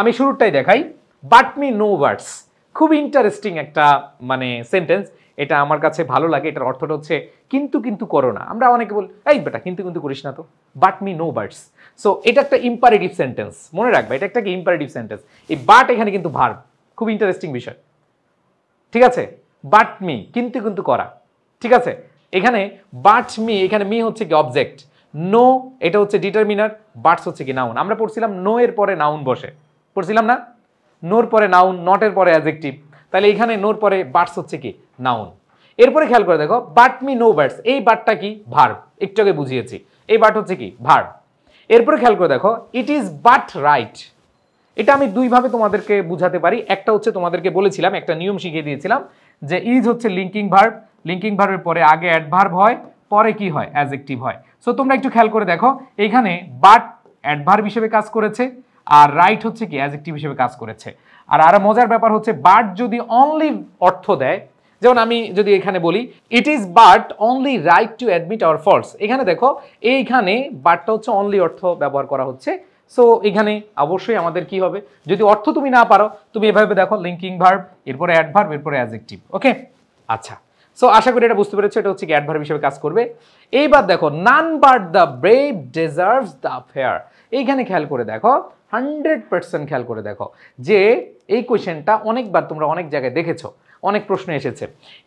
আমি শুরুটাই দেখাই। বাট মি নো বার্ডস, খুব ইন্টারেস্টিং একটা মানে সেন্টেন্স, এটা আমার কাছে ভালো লাগে। এটার অর্থটা হচ্ছে কিন্তু কিন্তু করো না। আমরা অনেকে বলি এই বেটা কিন্তু কিন্তু করিস না তো, but me no birds. So এটা একটা ইম্পারেটিভ সেন্টেন্স, মনে রাখবে এটা একটা কি ইম্পারেটিভ সেন্টেন্স। এই বাট এখানে কিন্তু ভার্ব, খুব ইন্টারেস্টিং বিষয়। ঠিক আছে, বাট মি কিন্তু কিন্তু করা, ঠিক আছে, এখানে বাট মি, এখানে মি হচ্ছে কি অবজেক্ট, নো এটা হচ্ছে ডিটারমিনার, বাটস হচ্ছে কি নাউন। আমরা পড়ছিলাম নো এর পরে নাউন বসে, পড়ছিলাম না? নোর পরে নাউন, নট এর পরে অ্যাডজেক্টিভ, তাহলে এখানে নোর পরে বাটস হচ্ছে কি নাউন। এরপরে খেয়াল করে দেখো বাট মি নো বাটস, এই বাটটা কি ভার্ব, একটু আগে বুঝিয়েছি, এই বাট হচ্ছে কি ভার্ব। এরপরে খেয়াল করে দেখো ইট ইজ বাট রাইট, এটা আমি দুইভাবে তোমাদেরকে বুঝাতে পারি। একটা হচ্ছে তোমাদেরকে বলেছিলাম, একটা নিয়ম শিখিয়ে দিয়েছিলাম যে ইজ হচ্ছে লিঙ্কিং ভার্ব, লিঙ্কিং ভার্বের পরে আগে অ্যাডভার্ব হয়, পরে কি হয় অ্যাডজেক্টিভ হয়। সো তোমরা একটু খেয়াল করে দেখো এইখানে বাট অ্যাডভার্ব হিসেবে কাজ করেছে আর রাইট হচ্ছে কি অ্যাডজেক্টিভ হিসেবে কাজ করেছে। আর আরো মজার ব্যাপার হচ্ছে বাট যদি অনলি অর্থ দেয়, যেমন আমি যদি এখানে বলি it is but only right to admit our faults, এখানে দেখো এইখানে বাটটা হচ্ছে অনলি অর্থ ব্যবহার করা হচ্ছে। সো এখানে অবশ্যই আমাদের কি হবে, যদি অর্থ তুমি না পারো তুমি এভাবে দেখো লিঙ্কিং ভার্ব, এরপরে অ্যাডভার্ব, এরপরে অ্যাডজেক্টিভ। ওকে, আচ্ছা। সো আশা করি এটা বুঝতে পেরেছো, এটা হচ্ছে কি অ্যাডভার্ব হিসেবে কাজ করবে। এইবার দেখো none but the brave deserves the fair, এইখানে খেয়াল করে দেখো 100% খেয়াল করে দেখো যে এই কোয়েশ্চেনটা অনেকবার তোমরা অনেক জায়গায় দেখেছো, অনেক প্রশ্ন এসেছে।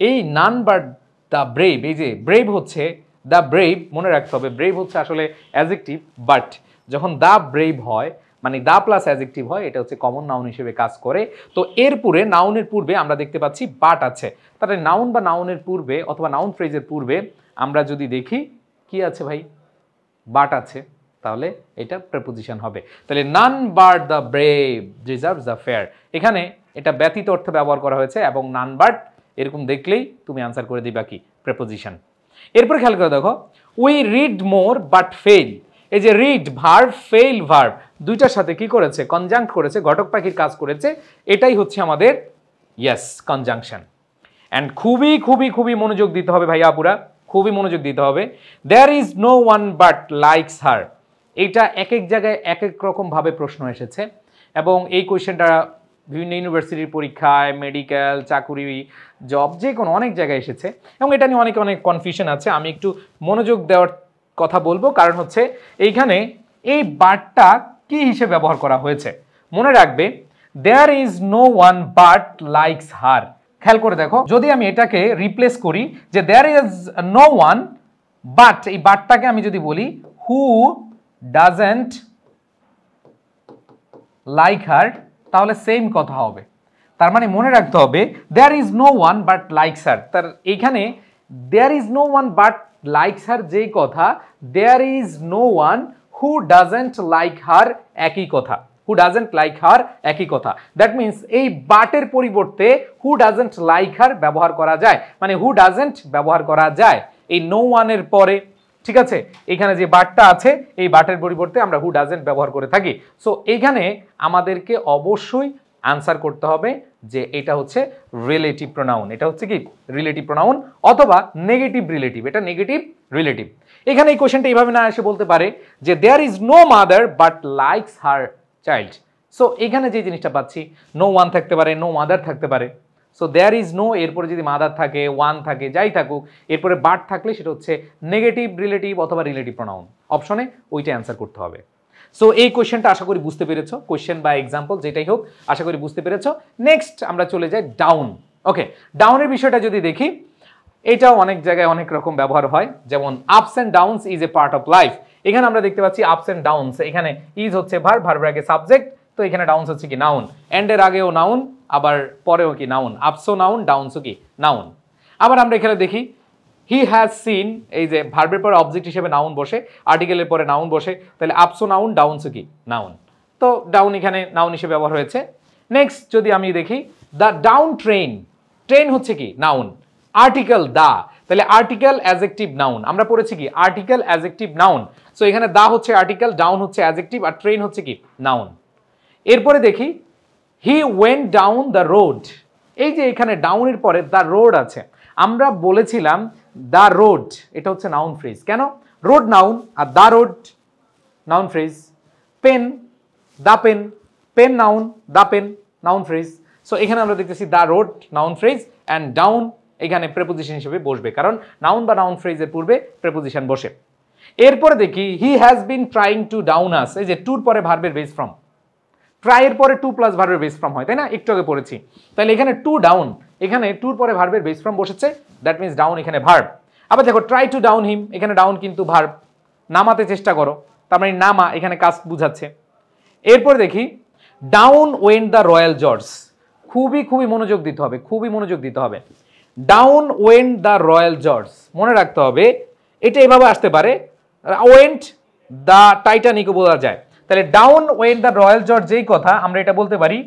এই নান বাট দ্য ব্রেভ, এই যে ব্রেভ হচ্ছে দ্য ব্রেভ, মনে রাখতে হবে ব্রেভ হচ্ছে আসলে অ্যাডজেক্টিভ, বাট যখন দ্য ব্রেভ হয় মানে দ্য প্লাস অ্যাডজেক্টিভ হয়, এটা হচ্ছে কমন নাউন হিসেবে কাজ করে। তো এরপরে নাউনের পূর্বে আমরা দেখতে পাচ্ছি বাট আছে, তাহলে নাউন বা নাউনের পূর্বে অথবা নাউন ফ্রেজের পূর্বে আমরা যদি দেখি কি আছে ভাই, বাট আছে, তাহলে এটা প্রেপোজিশন হবে। তাহলে none but the brave deserves the fair, এখানে এটা ব্যতীত অর্থে ব্যবহার করা হয়েছে এবং নান বাট এরকম দেখলেই তুমি আনসার করে দিবা কি প্রেপোজিশন। এরপর খেয়াল করে দেখো we read more but fail, এই যে রিড ভার্ব, ফেইল ভার্ব, দুইটার সাথে কি করেছে কনজাংক্ট করেছে, ঘটক পাখির কাজ করেছে, এটাই হচ্ছে আমাদের ইয়েস কনজাংশন। অ্যান্ড খুবই খুবই খুবই মনোযোগ দিতে হবে ভাইয়া আপুরা, খুবই মনোযোগ দিতে হবে। There is no one but likes her, এইটা এক এক জায়গায় এক এক রকম ভাবে প্রশ্ন এসেছে এবং এই কোয়েশ্চেনটা বিভিন্ন ইউনিভার্সিটির পরীক্ষায়, মেডিকেল, চাকুরি, জব, যে কোনো অনেক জায়গায় এসেছে এবং এটা নিয়ে অনেক অনেক কনফিউশন আছে। আমি একটু মনোযোগ দেওয়ার কথা বলবো, কারণ হচ্ছে এইখানে এই বাটটা কি হিসেবে ব্যবহার করা হয়েছে মনে রাখবে, there is no one but likes her. খেয়াল করে দেখো যদি আমি এটাকে রিপ্লেস করি যে there is no one but, এই বাটটাকে আমি যদি বলি হু ডাজেন্ট লাইক হার, তাহলে সেম কথা হবে। তার মানে মনে রাখতে হবে there is no one but likes her, তার এইখানে there is no one but likes her যেই কথা, there is no one who doesn't like her একই কথা, হু ডাজেন্ট লাইক হার একই কথা। দ্যাট মিনস এই বাটের পরিবর্তে হু ডাজেন্ট লাইক হার ব্যবহার করা যায়, মানে হু ডাজেন্ট ব্যবহার করা যায় এই নো ওয়ানের পরে, ঠিক আছে? এখানে যে বাটটা আছে এই বাটের পরিবর্তে আমরা হু ডাজেন্ট ব্যবহার করে থাকি। সো এইখানে আমাদেরকে অবশ্যই আনসার করতে হবে যে এটা হচ্ছে রিলেটিভ প্রোনাউন, এটা হচ্ছে কি রিলেটিভ প্রোনাউন অথবা নেগেটিভ রিলেটিভ, এটা নেগেটিভ রিলেটিভ। এখানে এই কোশ্চেনটা এইভাবে না এসে বলতে পারে যে there is no mother but likes her child. So এখানে যে জিনিসটা পাচ্ছি নো ওয়ান থাকতে পারে, নো মাদার থাকতে পারে। সো দেয়ার ইজ নো, এরপরে যদি মাদার থাকে, ওয়ান থাকে, যাই থাকুক, এরপরে বাট থাকলে সেটা হচ্ছে নেগেটিভ রিলেটিভ অথবা রিলেটিভ প্রোনাউন, অপশনে ওইটা অ্যান্সার করতে হবে। সো এই কোয়েশ্চেনটা আশা করি বুঝতে পেরেছো, কোয়েশ্চেন বা এক্সাম্পল যেটাই হোক আশা করি বুঝতে পেরেছো। নেক্সট আমরা চলে যাই ডাউন। ওকে, ডাউনের বিষয়টা যদি দেখি এটাও অনেক জায়গায় অনেক রকম ব্যবহার হয়, যেমন ups and downs is a part of life. এখানে আমরা দেখতে পাচ্ছি আপস অ্যান্ড ডাউনস, এখানে ইজ হচ্ছে ভার্ব, ভার্বের আগে সাবজেক্ট, তো এখানে ডাউনস হচ্ছে কি নাউন, এন্ড এর আগেও নাউন আবার পরেও কি নাউন, আপসও নাউন, ডাউনসও কি নাউন। আবার আমরা এখানে দেখি হি হ্যাজ সিন, এই যে ভার্বের পরে অবজেক্ট হিসেবে নাউন বসে, আর্টিকেলের পরে নাউন বসে, তাহলে আপসও নাউন, ডাউনসও কি নাউন। তো ডাউন এখানে নাউন হিসেবে ব্যবহার হয়েছে। নেক্সট যদি আমি দেখি দ্য ডাউন ট্রেন, ট্রেন হচ্ছে কি নাউন, আর্টিকেল দা, তাহলে আর্টিকেল অ্যাডজেক্টিভ নাউন, আমরা পড়েছি কি আর্টিকেল অ্যাডজেক্টিভ নাউন। সো এখানে দা হচ্ছে আর্টিকেল, ডাউন হচ্ছে অ্যাডজেক্টিভ আর ট্রেন হচ্ছে কি নাউন। এরপরে দেখি he went down the road, এই যে এখানে ডাউনের পরে দ্য রোড আছে, আমরা বলেছিলাম দ্য রোড এটা হচ্ছে নাউন ফ্রেজ, কেন রোড নাউন আর the road noun phrase. Pen, the pen, pen noun, the pen noun phrase. So এখানে আমরা দেখতেছি the road noun phrase and down এখানে প্রেপোজিশন হিসেবে বসবে, কারণ নাউন বা নাউন ফ্রেজের পূর্বে প্রেপোজিশন বসে। এরপরে দেখি he has been trying to down us, এই যে টুর পরে ভার্বের বেস ফর্ম, ট্রাইয়ের পরে টু প্লাস ভার্বের বেস ফর্ম হয়, তাই না, একটু আগে পড়েছি। তাহলে এখানে টু ডাউন, এখানে টুর পরে ভার্বের বেস ফর্ম বসেছে, দ্যাট মিনস ডাউন এখানে ভার্ব। আবার দেখো ট্রাই টু ডাউন হিম, এখানে ডাউন কিন্তু ভার্ব, নামাতে চেষ্টা করো, তার মানে নামা এখানে কাজ বুঝাচ্ছে। এরপর দেখি down went the royal George, খুবই খুবই মনোযোগ দিতে হবে, খুবই মনোযোগ দিতে হবে। Down went the royal George, মনে রাখতে হবে এটা এভাবে আসতে পারে, ওয়েন্ট দ্য টাইটানিকও বলা যায়। তাহলে down went the royal George যেই কথা, আমরা এটা বলতে পারি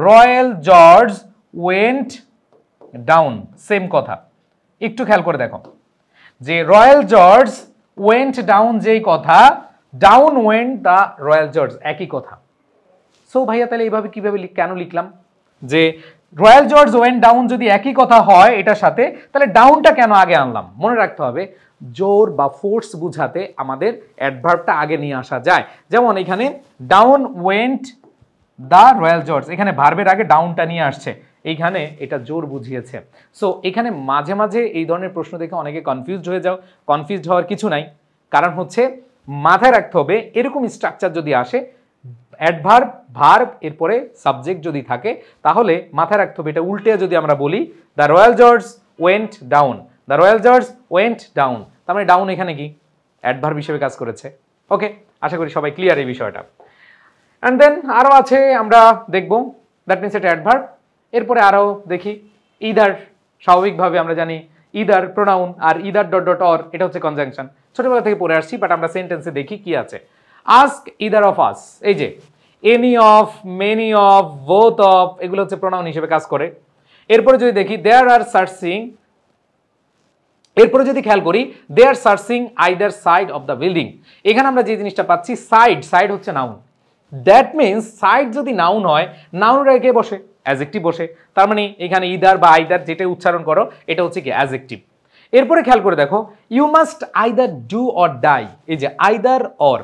royal George went down, same কথা। একটু খেয়াল করে দেখো যে রয়্যাল জর্জ ওয়েন্ট ডাউন যেই কথা, down went the royal George একই কথা। সো ভাইয়া তাহলে এইভাবে কিভাবে কেন লিখলাম যে রয়্যাল জর্জ ওয়েন্ট ডাউন যদি একই কথা হয় এটার সাথে, তাহলে ডাউনটা কেন আগে আনলাম? মনে রাখতে হবে জোর বা ফোর্স বুঝাতে আমাদের অ্যাডভার্বটা আগে নিয়ে আসা যায়। যেমন এখানে down went the royal George, এখানে ভার্বের আগে ডাউনটা নিয়ে আসছে, এইখানে এটা জোর বুঝিয়েছে। সো এখানে মাঝে মাঝে এই ধরনের প্রশ্ন দেখে অনেকে কনফিউজড হয়ে যাও, কনফিউজড হওয়ার কিছু নাই, কারণ হচ্ছে মাথায় রাখতে হবে এরকম স্ট্রাকচার যদি আসে, অ্যাডভার্ব ভার্ব এরপরে সাবজেক্ট যদি থাকে, তাহলে মাথায় রাখতে হবে এটা উল্টে যদি আমরা বলি the royal George went down, the royal George went down, তার মানে ডাউন এখানে কি অ্যাডভার্ব হিসেবে কাজ করেছে। ওকে, আশা করি সবাই ক্লিয়ার এই বিষয়টা। অ্যান্ড দেন আরও আছে, আমরা দেখব দ্যাট মিনস এটা অ্যাডভার্ব। এরপরে আরও দেখি ইদার, স্বাভাবিকভাবে আমরা জানি ইদার প্রোনাউন, আর ইদার ডট ডট অর এটা হচ্ছে কনজাংশন, ছোটবেলা থেকে পড়ে আসছি, বাট আমরা সেন্টেন্সে দেখি কি আছে। আস্ক ইদার অফ আস, এই যে any of, many of, both of, এগুলো হচ্ছে প্রোনাউন হিসেবে কাজ করে। এরপরে যদি দেখি দেয়ার আর সার্চিং, এরপরে যদি খেয়াল করি they are searching either side of the building, এখানে আমরা যে জিনিসটা পাচ্ছি সাইড, সাইড হচ্ছে নাউন। দ্যাট মিনস সাইড যদি নাউন হয়, নাউনের আগে বসে অ্যাডজেক্টিভ বসে, তার মানে এখানে ইদার বা আইদার যেটা উচ্চারণ করো এটা হচ্ছে কি অ্যাডজেক্টিভ। এরপরে খেয়াল করে দেখো you must either do or die, এই যে আইদার অর,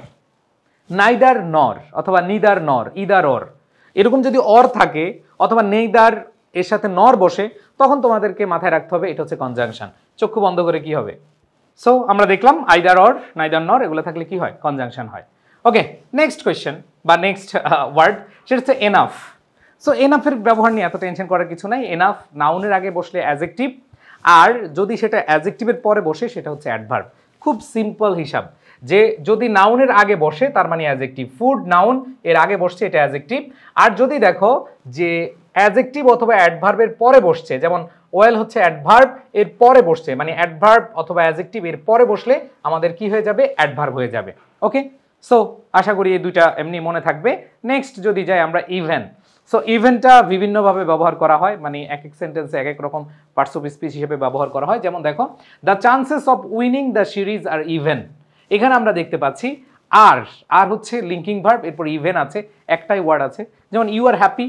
নাইদার নর অথবা নিদার নর, ইদার অর, এরকম যদি অর থাকে অথবা নেইদার এর সাথে নর বসে, তখন তোমাদেরকে মাথায় রাখতে হবে এটা হচ্ছে কনজাংশন। চক্ষু বন্ধ করে কি হবে? সো আমরা দেখলাম আইদার অর, নাইদার নর, এগুলো থাকলে কি হয়? কনজাংশন হয়। ওকে, নেক্সট কোয়েশ্চেন বা নেক্সট ওয়ার্ড, সেটা হচ্ছে এনাফ। সো এনাফের ব্যবহার নিয়ে এত টেনশন করার কিছু নাই। এনাফ নাউনের আগে বসলে অ্যাডজেক্টিভ, আর যদি সেটা অ্যাডজেক্টিভের পরে বসে সেটা হচ্ছে অ্যাডভার্ব। খুব সিম্পল হিসাব, যে যদি নাউনের আগে বসে তার মানে অ্যাডজেক্টিভ, ফুড নাউন এর আগে বসছে এটা অ্যাডজেক্টিভ, আর যদি দেখো যে অ্যাডজেক্টিভ অথবা অ্যাডভার্বের পরে বসছে, যেমন ওয়েল হচ্ছে অ্যাডভার্ব এর পরে বসছে, মানে অ্যাডভার্ব অথবা অ্যাডজেক্টিভ এর পরে বসলে আমাদের কি হয়ে যাবে? অ্যাডভার্ব হয়ে যাবে। ওকে, সো আশা করি এই দুইটা এমনি মনে থাকবে। নেক্সট যদি যাই আমরা ইভেন। সো ইভেনটা বিভিন্নভাবে ব্যবহার করা হয়, মানে এক এক সেন্টেন্সে এক এক রকম পার্টস অফ স্পিচ হিসেবে ব্যবহার করা হয়। যেমন দেখো the chances of winning the series are even, এখানে আমরা দেখতে পাচ্ছি আর, আর হচ্ছে লিঙ্কিং ভার্ব, এরপর ইভেন আছে, একটাই ওয়ার্ড আছে। যেমন you are happy,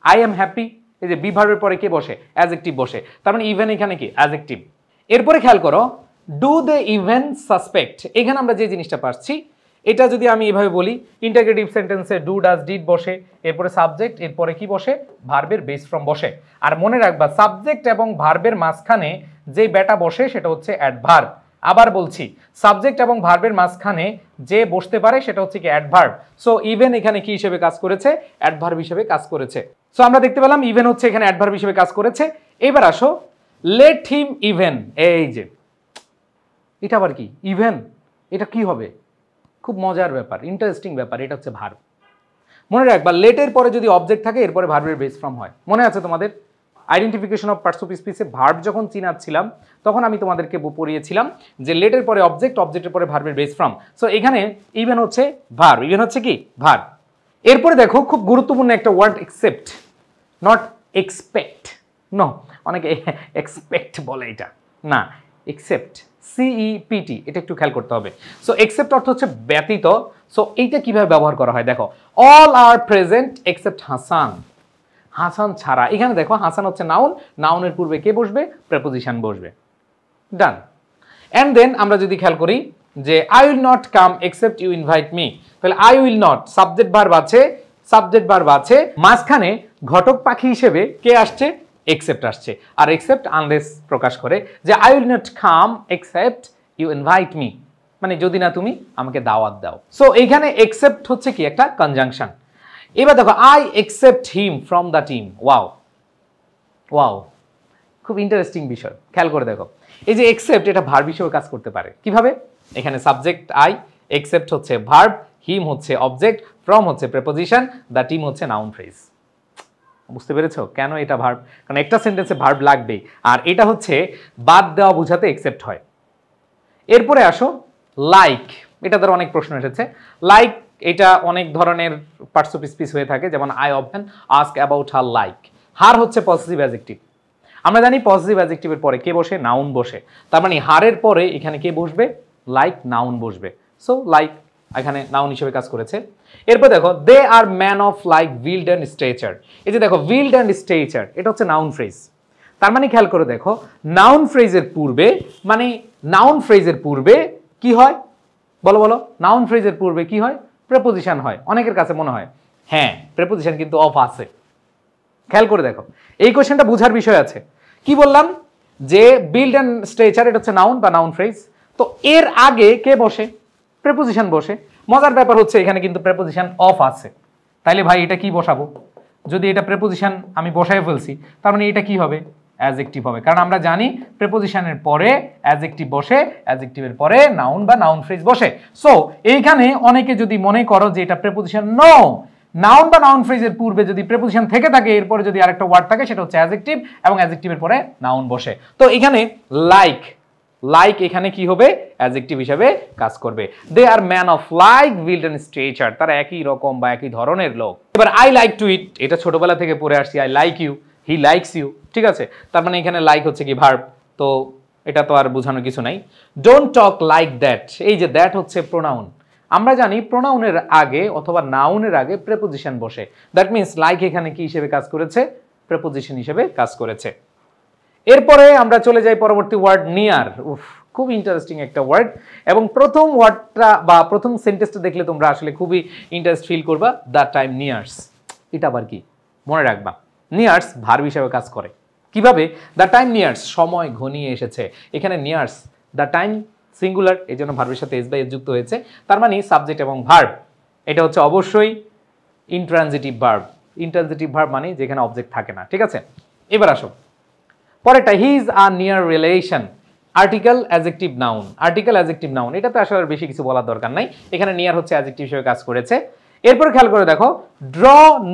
I am happy, এই যে বি ভার্বের পরে কে বসে? অ্যাডজেক্টিভ বসে, তার মানে ইভেন এখানে কি? অ্যাডজেক্টিভ। এরপরে খেয়াল করো ডু দে ইভেন সাসপেক্ট, এখানে আমরা যে জিনিসটা পাচ্ছি এটা যদি আমি এভাবে বলি, ইন্টারগ্রেটিভ সেন্টেন্সে ডু ডাজ ডিড বসে, এরপরে সাবজেক্ট, এরপরে কি বসে? ভার্বের বেস ফ্রম বসে। আর মনে রাখবা সাবজেক্ট এবং ভার্বের মাঝখানে যে বেটা বসে সেটা হচ্ছে অ্যাডভার্ব। আবার বলছি, সাবজেক্ট এবং ভার্বের মাঝখানে যে বসতে পারে সেটা হচ্ছে কি? অ্যাডভার্ব। সো ইভেন এখানে কি হিসেবে কাজ করেছে? অ্যাডভার্ব হিসেবে কাজ করেছে। সো আমরা দেখতে পেলাম ইভেন হচ্ছে এখানে অ্যাডভার্ব হিসেবে কাজ করেছে। এবার আসো লেট হিম ইভেন, এই যে এটা আবার কি? ইভেন, এটা কি হবে? খুব মজার ব্যাপার, ইন্টারেস্টিং ব্যাপার, এটা হচ্ছে ভার্ব। মনে রাখবা লেটের পরে যদি অবজেক্ট থাকে এরপরে ভার্বের বেস ফর্ম হয়। মনে আছে তোমাদের আইডেন্টিফিকেশন অফ পার্টস অফ স্পিচে ভার্ব যখন চিনাচ্ছিলাম তখন আমি তোমাদেরকে পড়িয়েছিলাম যে লেটের পরে অবজেক্ট, অবজেক্টের পরে ভার্বের বেস ফর্ম। সো এখানে ইভেন হচ্ছে ভার্ব, ইভেন হচ্ছে কি? ভার্ব। এরপরে দেখো খুব গুরুত্বপূর্ণ একটা word, except, not expect. No, অনেকে এক্সপেক্ট বলে, এটা না, এক্সেপ্ট, CEPT, এটা একটু খেয়াল করতে হবে। সো এক্সেপ্ট অর্থ হচ্ছে ব্যতীত। সো এইটা কিভাবে ব্যবহার করা হয় দেখো, অল আর প্রেজেন্ট এক্সেপ্ট হাসান, হাসান ছাড়া। এখানে দেখো হাসান হচ্ছে নাউন, নাউনের পূর্বে কে বসবে? প্রেপোজিশন বসবে। ডান। এন্ড দেন আমরা যদি খেয়াল করি যে I will not come except you invite me, তাহলে I will not, subject verb আছে, সাবজেক্ট ভার্ব আছে, মাঝখানে ঘটক পাখি হিসেবে কে আসছে? এক্সেপ্ট আসছে। আর এক্সেপ্ট আনলেস প্রকাশ করে যে I will not come except you invite me, মানে যদি না তুমি আমাকে দাওয়াত দাও। সো এইখানে এক্সেপ্ট হচ্ছে কি? একটা কনজাংশন। এবার দেখো I except him from the team. Wow, wow, খুব ইন্টারেস্টিং বিষয়, খেয়াল করে দেখো। এই যে এক্সেপ্ট, এটা ভার্ব হিসেবে কাজ করতে পারে কিভাবে? এখানে সাবজেক্ট আই, এক্সেপ্ট হচ্ছে ভার্ব, হিম হচ্ছে অবজেক্ট, ফ্রম হচ্ছে প্রেপোজিশন, দ্য টিম হচ্ছে নাউন ফ্রেজ। বুঝতে পেরেছো কেন এটা ভার্ব? কারণ একটা সেন্টেন্সে ভার্ব লাগবেই, আর এটা হচ্ছে বাদ দেওয়া বোঝাতে এক্সেপ্ট হয়। এরপরে আসো লাইক, এটা ধর অনেক প্রশ্ন এসেছে। লাইক এটা অনেক ধরনের পার্টস অফ স্পিচ হয়ে থাকে, যেমন I often ask about her like. Her হচ্ছে পজিটিভ অ্যাডজেক্টিভ, আমরা জানি পজিটিভ অ্যাডজেক্টিভের পরে কে বসে? নাউন বসে। তার মানে হারের পরে এখানে কে বসবে? লাইক, নাউন বসবে। সো লাইক এখানে নাউন হিসেবে কাজ করেছে। এরপর দেখো they are man of like build and stature. এই যে দেখো উইল্ড অ্যান্ড স্টেচার, এটা হচ্ছে নাউন ফ্রেজ। তার মানে খেয়াল করে দেখো নাউন ফ্রেজের পূর্বে, মানে নাউন ফ্রেজের পূর্বে কি হয়? বলো বলো, নাউন ফ্রেজের পূর্বে কি হয়? প্রেপোজিশন হয়। অনেকের কাছে মনে হয় হ্যাঁ প্রেপোজিশন কিন্তু অফ আছে। খেয়াল করে দেখো এই কোশ্চেনটা বোঝার বিষয় আছে। কি বললাম? যে বিল্ড অ্যান্ড স্ট্রেচার এটা হচ্ছে নাউন বা নাউন ফ্রেজ, তো এর আগে কে বসে? প্রেপোজিশন বসে। মজার ব্যাপার হচ্ছে এখানে কিন্তু প্রেপোজিশন অফ আছে। তাইলে ভাই এটা কি বসাবো? যদি এটা প্রেপোজিশন আমি বসায় ফেলছি, তার মানে এটা কি হবে? অ্যাডজেক্টিভ হবে, কারণ আমরা জানি প্রেপোজিশনের পরে অ্যাডজেক্টিভ বসে, অ্যাডজেক্টিভের পরে নাউন বা নাউন ফ্রেজ বসে। সো এইখানে অনেকে যদি মনে করো যে এটা প্রেপোজিশন, নো, নাউন বা নাউন ফ্রেজের পূর্বে যদি প্রেপোজিশন থেকে থাকে, এরপরে যদি আরেকটা ওয়ার্ড থাকে সেটা হচ্ছে অ্যাডজেক্টিভ, এবং অ্যাডজেক্টিভের পরে নাউন বসে। তো এখানে লাইক, লাইক এখানে কি হবে? অ্যাডজেক্টিভ হিসেবে কাজ করবে। They are man of like build and stature, তারা একই রকম বা একই ধরনের লোক। এবার আই লাইক টু ইট, এটা ছোটবেলা থেকে পড়ে আসছি। I like you, he likes you, ঠিক আছে? তার মানে এখানে লাইক হচ্ছে কি ভার্ব, তো এটা তো আর বোঝানোর কিছু নাই। ডোন্ট টক লাইক দ্যাট, এই যে দ্যাট হচ্ছে প্রোনাউন। আমরা জানি প্রোনাউনের আগে অথবা নাউনের আগে প্রেপোজিশন বসে, দ্যাট মিন্স লাইক এখানে কি হিসেবে কাজ করেছে? প্রেপোজিশন হিসেবে কাজ করেছে। এরপরে আমরা চলে যাই পরবর্তী ওয়ার্ড নিয়ার। উফ, খুব ইন্টারেস্টিং একটা ওয়ার্ড, এবং প্রথম ওয়ার্ডটা বা প্রথম সেন্টেন্সটা দেখলে তোমরা আসলে খুবই ইন্টারেস্ট ফিল করবা। দ্য টাইম নিয়ার্স, এটা আবার কি? মনে রাখবা নিয়ার্স ভার্ব হিসেবে কাজ করে। কিভাবে? দ্য টাইম নিয়ার্স, সময় ঘনিয়ে এসেছে। এখানে নিয়ার্স, দ্য টাইম সিঙ্গুলার, এই জন্য ভার্বের সাথে এস বাই এস যুক্ত হয়েছে। তার মানে সাবজেক্ট এবং ভার্ব, এটা হচ্ছে অবশ্যই ইনট্রানজিটিভ ভার্ব। ইনট্রানজিটিভ ভার্ব মানে যেখানে অবজেক্ট থাকে না, ঠিক আছে? এবার আসো পরেরটা, he is a near relation. Article, adjective, noun. Article, adjective, noun, এটা তো আসলে বেশি কিছু বলার দরকার নাই। এখানে নিয়ার হচ্ছে অ্যাডজেক্টিভ হিসেবে কাজ করেছে। এরপর খেয়াল করে দেখো ড্র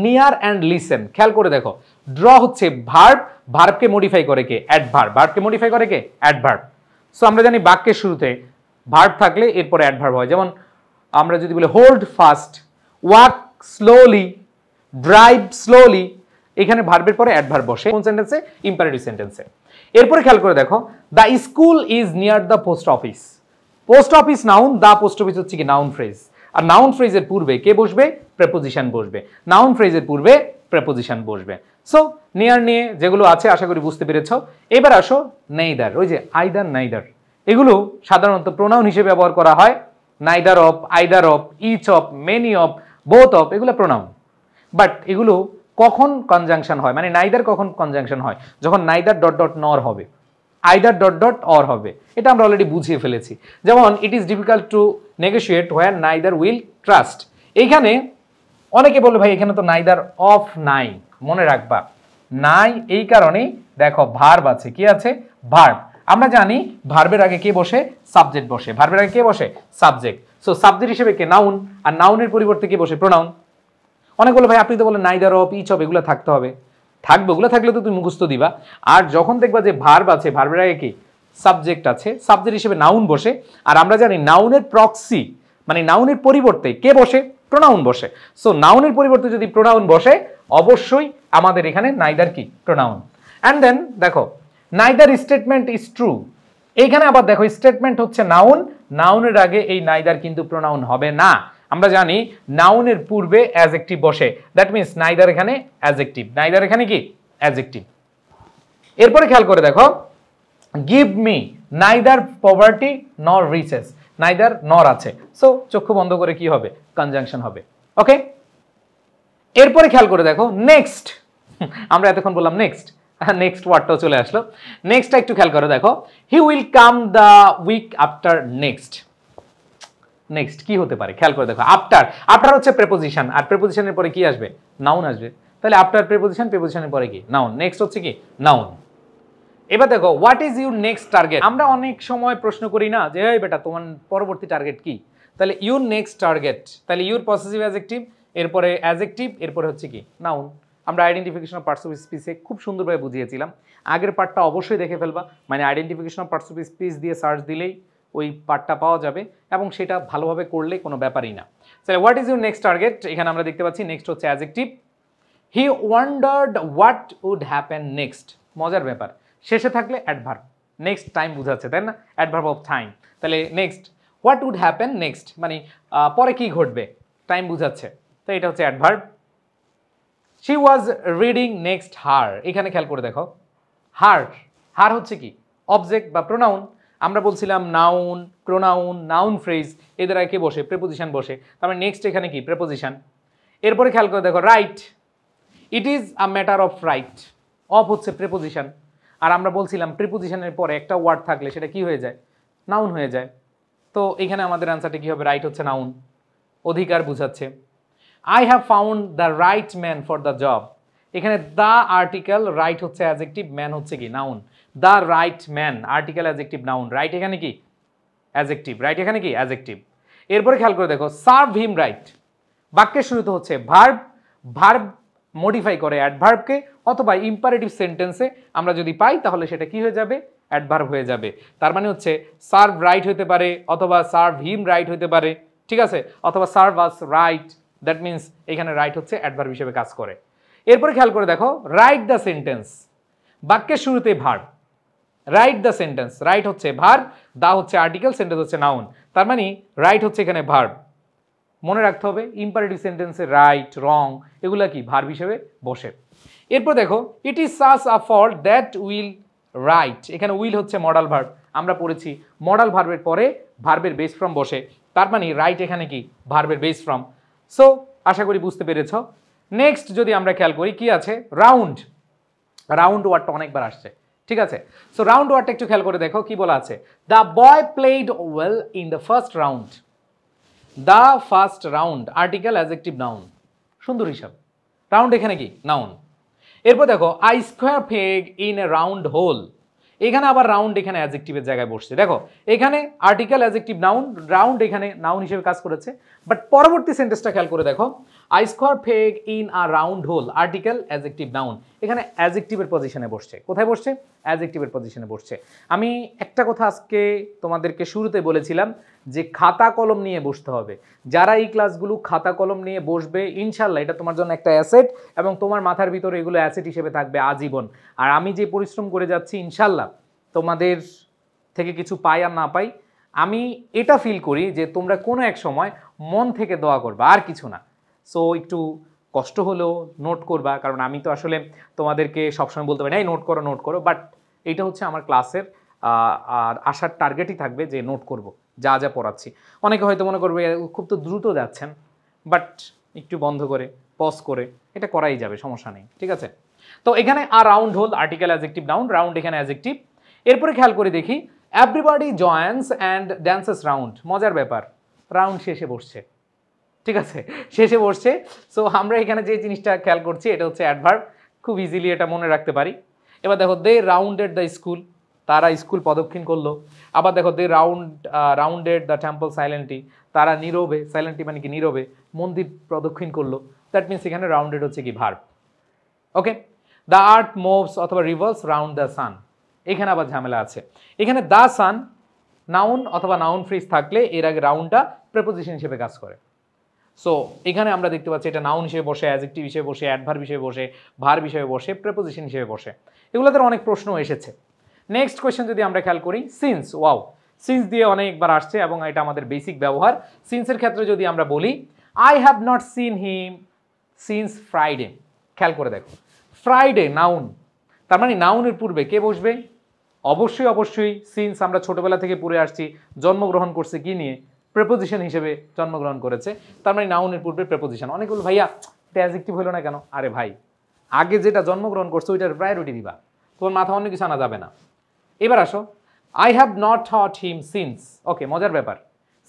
নিয়ার অ্যান্ড লিসেন। খেয়াল করে দেখো ড্র হচ্ছে ভার্ব, ভার্বকে মডিফাই করে কে? অ্যাডভার্ব। ভার্বকে মডিফাই করে কে? অ্যাডভার্ব। সো আমরা জানি বাক্যের শুরুতে ভার্ব থাকলে এরপরে অ্যাডভার্ব হয়। যেমন আমরা যদি বলি hold fast, walk slowly, drive slowly, এখানে ভার্বের পরে অ্যাডভার্ব বসে। কোন সেন্টেন্সে? ইম্পারেটিভ সেন্টেন্সে। এরপরে খেয়াল করে দেখো the school is near the post office. Post office noun, the post office হচ্ছে কি নাউন ফ্রেজ। আর নাউন ফ্রেজের পূর্বে কে বসবে? প্রেপোজিশন বসবে। নাউন ফ্রেজের পূর্বে প্রেপোজিশন বসবে। সো নিয়ার নিয়ে যেগুলো আছে আশা করি বুঝতে পেরেছো। এবার আসো নেইদার, ওই যে আইদার নাইদার, এগুলো সাধারণত প্রোনাউন হিসেবে ব্যবহার করা হয়। Neither of, either of, each of, many of, both of, এগুলো প্রোনাউন। বাট এগুলো কখন কনজাংশন হয়, মানে নাইদার কখন কনজাংশন হয়? যখন নাইদার ডট ডট নর হবে, আইদার ডট ডট অর হবে। এটা আমরা অলরেডি বুঝিয়ে ফেলেছি। যেমন it is difficult to negotiate where neither will trust. এইখানে অনেকে বলবে ভাই এখানে তো নাইদার অফ নাই। মনে রাখবা নাই এই কারণেই, দেখো ভার্ব আছে। কি আছে? ভার্ব। আমরা জানি ভার্বের আগে কে বসে? সাবজেক্ট বসে। ভার্বের আগে কে বসে? সাবজেক্ট। সো সাবজেক্ট হিসেবে কে? নাউন। আর নাউনের পরিবর্তে কে বসে? প্রোনাউন। অনেক বলে ভাই আপনি তো বলেন নাইদার অফ, ইচ অফ, এগুলো থাকতে হবে। থাকবে, ওগুলো থাকলে তো তুমি মুখস্থ দিবা। আর যখন দেখবা যে ভার্ব আছে, ভার্বের আগে কি? সাবজেক্ট আছে, সাবজেক্ট হিসেবে নাউন বসে। আর আমরা জানি নাউনের প্রক্সি, মানে নাউনের পরিবর্তে কে বসে? প্রোনাউন বসে। সো নাউনের পরিবর্তে যদি প্রোনাউন বসে, অবশ্যই আমাদের এখানে নাইদার কি? প্রোনাউন। অ্যান্ড দেন দেখো নাইদার স্টেটমেন্ট ইজ ট্রু। এইখানে আবার দেখো স্টেটমেন্ট হচ্ছে নাউন, নাউনের আগে এই নাইদার কিন্তু প্রোনাউন হবে না। আমরা জানি নাউনের পূর্বে অ্যাডজেক্টিভ বসে, দ্যাট মিন্স নাইদার এখানে অ্যাডজেক্টিভ। নাইদার এখানে কি? অ্যাডজেক্টিভ। এরপরে খেয়াল করে দেখো গিভ মি নাইদার পভার্টি নর রিচেস। নাইদার নর আছে, সো চক্ষু বন্ধ করে কি হবে? কনজাংশন হবে। ওকে, এরপরে খেয়াল করে দেখো নেক্সট। আমরা এতক্ষণ বললাম নেক্সট, নেক্সট ওয়ার্ডটাও চলে আসলো। নেক্সটটা একটু খেয়াল করে দেখো he will come the week after next. Next কি হতে পারে? খেয়াল করে দেখো আফটার, আফটার হচ্ছে প্রেপোজিশন, আর প্রেপোজিশনের পরে কি আসবে? নাউন আসবে। তাহলে আফটার প্রেপোজিশন, প্রেপোজিশনের পরে কি? নাউন। নেক্সট হচ্ছে কি? নাউন। এবার দেখো what is your next target. আমরা অনেক সময় প্রশ্ন করি না যে এই বেটা তোমার পরবর্তী টার্গেট কি, তাহলে ইউর নেক্সট টার্গেট, তাহলে ইউর পসেসিভ অ্যাডজেক্টিভ, এরপরে অ্যাডজেক্টিভ, এরপরে হচ্ছে কি নাউন। আমরা আইডেন্টিফিকেশন অফ পার্টস অফ স্পিচে খুব সুন্দরভাবে বুঝিয়েছিলাম, আগের পার্টটা অবশ্যই দেখে ফেলবা, মানে identification of parts of speech দিয়ে সার্চ দিলেই ওই পার্টটা পাওয়া যাবে এবং সেটা ভালোভাবে করলে কোনো ব্যাপারই না। তাহলে what is your next target, এখানে আমরা দেখতে পাচ্ছি নেক্সট হচ্ছে adjective. He wondered what would happen next, মজার ব্যাপার, শেষে থাকলে অ্যাডভার্ব, নেক্সট টাইম বোঝাচ্ছে তাই না, অ্যাডভার্ব অফ টাইম। তাহলে next what would happen next মানে পরে কি ঘটবে, টাইম বোঝাচ্ছে, তো এটা হচ্ছে adverb. She was reading next her, এখানে খেয়াল করে দেখো হার, হার হচ্ছে কি অবজেক্ট বা প্রোনাউন। আমরা বলছিলাম নাউন, প্রোনাউন, নাউন ফ্রেজ এদের আগে বসে প্রেপোজিশন বসে, তারপরে নেক্সট এখানে কি প্রেপোজিশন। এরপরে খেয়াল করে দেখো right, it is a matter of right, of হচ্ছে প্রেপোজিশন, আর আমরা বলছিলাম প্রিপোজিশনের পরে একটা ওয়ার্ড থাকলে সেটা কি হয়ে যায়, নাউন হয়ে যায়। তো এখানে আমাদের অ্যান্সারটা কি হবে, রাইট হচ্ছে নাউন, অধিকার বুঝাচ্ছে। I have found the right man for the job, এখানে দ্য আর্টিকেল, রাইট হচ্ছে অ্যাডজেক্টিভ, ম্যান হচ্ছে কি noun. The right man, article adjective noun, right এখানে কি অ্যাডজেক্টিভ, রাইট এখানে কি অ্যাডজেক্টিভ। এরপরে খেয়াল করে দেখো সার্ভ হিম রাইট, বাক্যের শুরুতে হচ্ছে ভার্ব, ভার্ব মডিফাই করে অ্যাডভার্বকে, অথবা ইম্পারেটিভ সেন্টেন্সে আমরা যদি পাই তাহলে সেটা কি হয়ে যাবে, অ্যাডভার্ব হয়ে যাবে। তার মানে হচ্ছে সার্ভ রাইট হতে পারে, অথবা সার্ভ হিম রাইট হতে পারে, ঠিক আছে, অথবা serve us right, that means এখানে রাইট হচ্ছে অ্যাডভার্ব হিসেবে কাজ করে। এরপরে খেয়াল করে দেখো রাইট দ্য সেন্টেন্স, বাক্যের শুরুতে verb, write the sentence, right হচ্ছে ভার্ব, দা হচ্ছে আর্টিকেল, সেন্টেন্স হচ্ছে নাউন, তার মানে রাইট হচ্ছে এখানে ভার্ব। মনে রাখতে হবে ইম্পারেটিভ সেন্টেন্সে রাইট, রং এগুলা কি ভার্ব হিসেবে বসে। এরপর দেখো it is such a fault that will write, এখানে উইল হচ্ছে মডাল ভার্ব, আমরা পড়েছি মডাল ভার্বের পরে ভার্বের বেস ফর্ম বসে, তার মানে রাইট এখানে কি ভার্বের বেস ফর্ম। সো আশা করি বুঝতে পেরেছ। নেক্সট যদি আমরা খেয়াল করি কি আছে, রাউন্ড, রাউন্ড ওয়ার্ডটা অনেকবার আসছে, ঠিক আছে। সো রাউন্ড ওয়ার্ডটা একটু খেয়াল করে দেখো কি বলা আছে, the boy played well in the first round, the first round article adjective noun, সুন্দর হিসাব, রাউন্ড এখানে কি নাউন। এরপর দেখো I square peg in a round hole, এখানে আবার রাউন্ড এখানে অ্যাডজেক্টিভের জায়গায় বসছে, দেখো এখানে আর্টিকেল অ্যাডজেক্টিভ নাউন, রাউন্ড এখানে নাউন হিসেবে কাজ করেছে, বাট পরবর্তী সেন্টেন্সটা খেয়াল করে দেখো I square peg in a round hole article adjective noun, এখানে অ্যাডজেক্টিভের পজিশনে বসছে, কোথায় বসছে, অ্যাডজেক্টিভের পজিশনে বসছে। আমি একটা কথা আজকে তোমাদেরকে শুরুতে বলেছিলাম যে খাতা কলম নিয়ে বসতে হবে, যারা এই ক্লাসগুলো খাতা কলম নিয়ে বসবে ইনশাল্লাহ এটা তোমার জন্য একটা অ্যাসেট, এবং তোমার মাথার ভিতরে এগুলো অ্যাসেট হিসেবে থাকবে আজীবন। আর আমি যে পরিশ্রম করে যাচ্ছি ইনশাল্লাহ তোমাদের থেকে কিছু পাই আর না পাই, আমি এটা ফিল করি যে তোমরা কোনো এক সময় মন থেকে দোয়া করবা, আর কিছু না। সো একটু কষ্ট হলেও নোট করবা, কারণ আমি তো আসলে তোমাদেরকে সবসময় বলতে পারি না এই নোট করো নোট করো, বাট এইটা হচ্ছে আমার ক্লাসের আর আসার টার্গেটই থাকবে যে নোট করব যা যা পড়াচ্ছি। অনেকে হয়তো মনে করবে খুব তো দ্রুত যাচ্ছেন, বাট একটু বন্ধ করে পজ করে এটা করাই যাবে, সমস্যা নেই, ঠিক আছে। তো এখানে আর round hole article adjective noun, round এখানে অ্যাডজেক্টিভ। এরপরে খেয়াল করে দেখি everybody joins and dances round, মজার ব্যাপার রাউন্ড শেষে বসছে, ঠিক আছে, শেষে বসছে। সো আমরা এখানে যে জিনিসটা খেয়াল করছি এটা হচ্ছে অ্যাডভার্ব, খুব ইজিলি এটা মনে রাখতে পারি। এবার দেখো দে রাউন্ডেড দ্য স্কুল, তারা স্কুল প্রদক্ষিণ করলো। আবার দেখো দে রাউন্ডেড দ্য টেম্পল সাইলেন্টলি, তারা নীরবে, সাইলেন্টলি মানে কি নীরবে মন্দির প্রদক্ষিণ করলো, দ্যাট মিনস এখানে রাউন্ডেড হচ্ছে কি verb. Okay, the earth moves অথবা রিভলভস রাউন্ড দ্য সান, এখানে আবার ঝামেলা আছে, এখানে দ্য সান নাউন অথবা নাউন ফ্রেজ থাকলে এর আগে রাউন্ডটা প্রেপোজিশন হিসেবে কাজ করে। সো এখানে আমরা দেখতে পাচ্ছি এটা নাউন হিসেবে বসে, অ্যাডজেক্টিভ হিসেবে বসে, অ্যাডভার্ব হিসেবে বসে, ভার্ব হিসেবে বসে, প্রেপোজিশন হিসেবে বসে, এগুলোতে অনেক প্রশ্ন এসেছে। নেক্সট কোয়েশ্চেন যদি আমরা খেয়াল করি সিন্স, ওয়াও সিন্স দিয়ে অনেকবার আসছে এবং এটা আমাদের বেসিক ব্যবহার। সিন্সের ক্ষেত্রে যদি আমরা বলি I have not seen him since Friday, খেয়াল করে দেখো ফ্রাইডে নাউন, তার মানে নাউনের পূর্বে কে বসবে, অবশ্যই অবশ্যই সিন্স আমরা ছোটবেলা থেকে পড়ে আসছি জন্মগ্রহণ করছে কি নিয়ে, প্রেপোজিশন হিসেবে জন্মগ্রহণ করেছে, তার মানে নাউনের পূর্বে প্রেপোজিশন। অনেকগুলো ভাইয়া এটা অ্যাডজেক্টিভ হলো না কেন, আরে ভাই আগে যেটা জন্মগ্রহণ করছে ওইটার প্রায়োরিটি দিবা, তোমার মাথা অন্য কিছু আনা যাবে না। এবার আসো I have not thought him since, okay মজার ব্যাপার,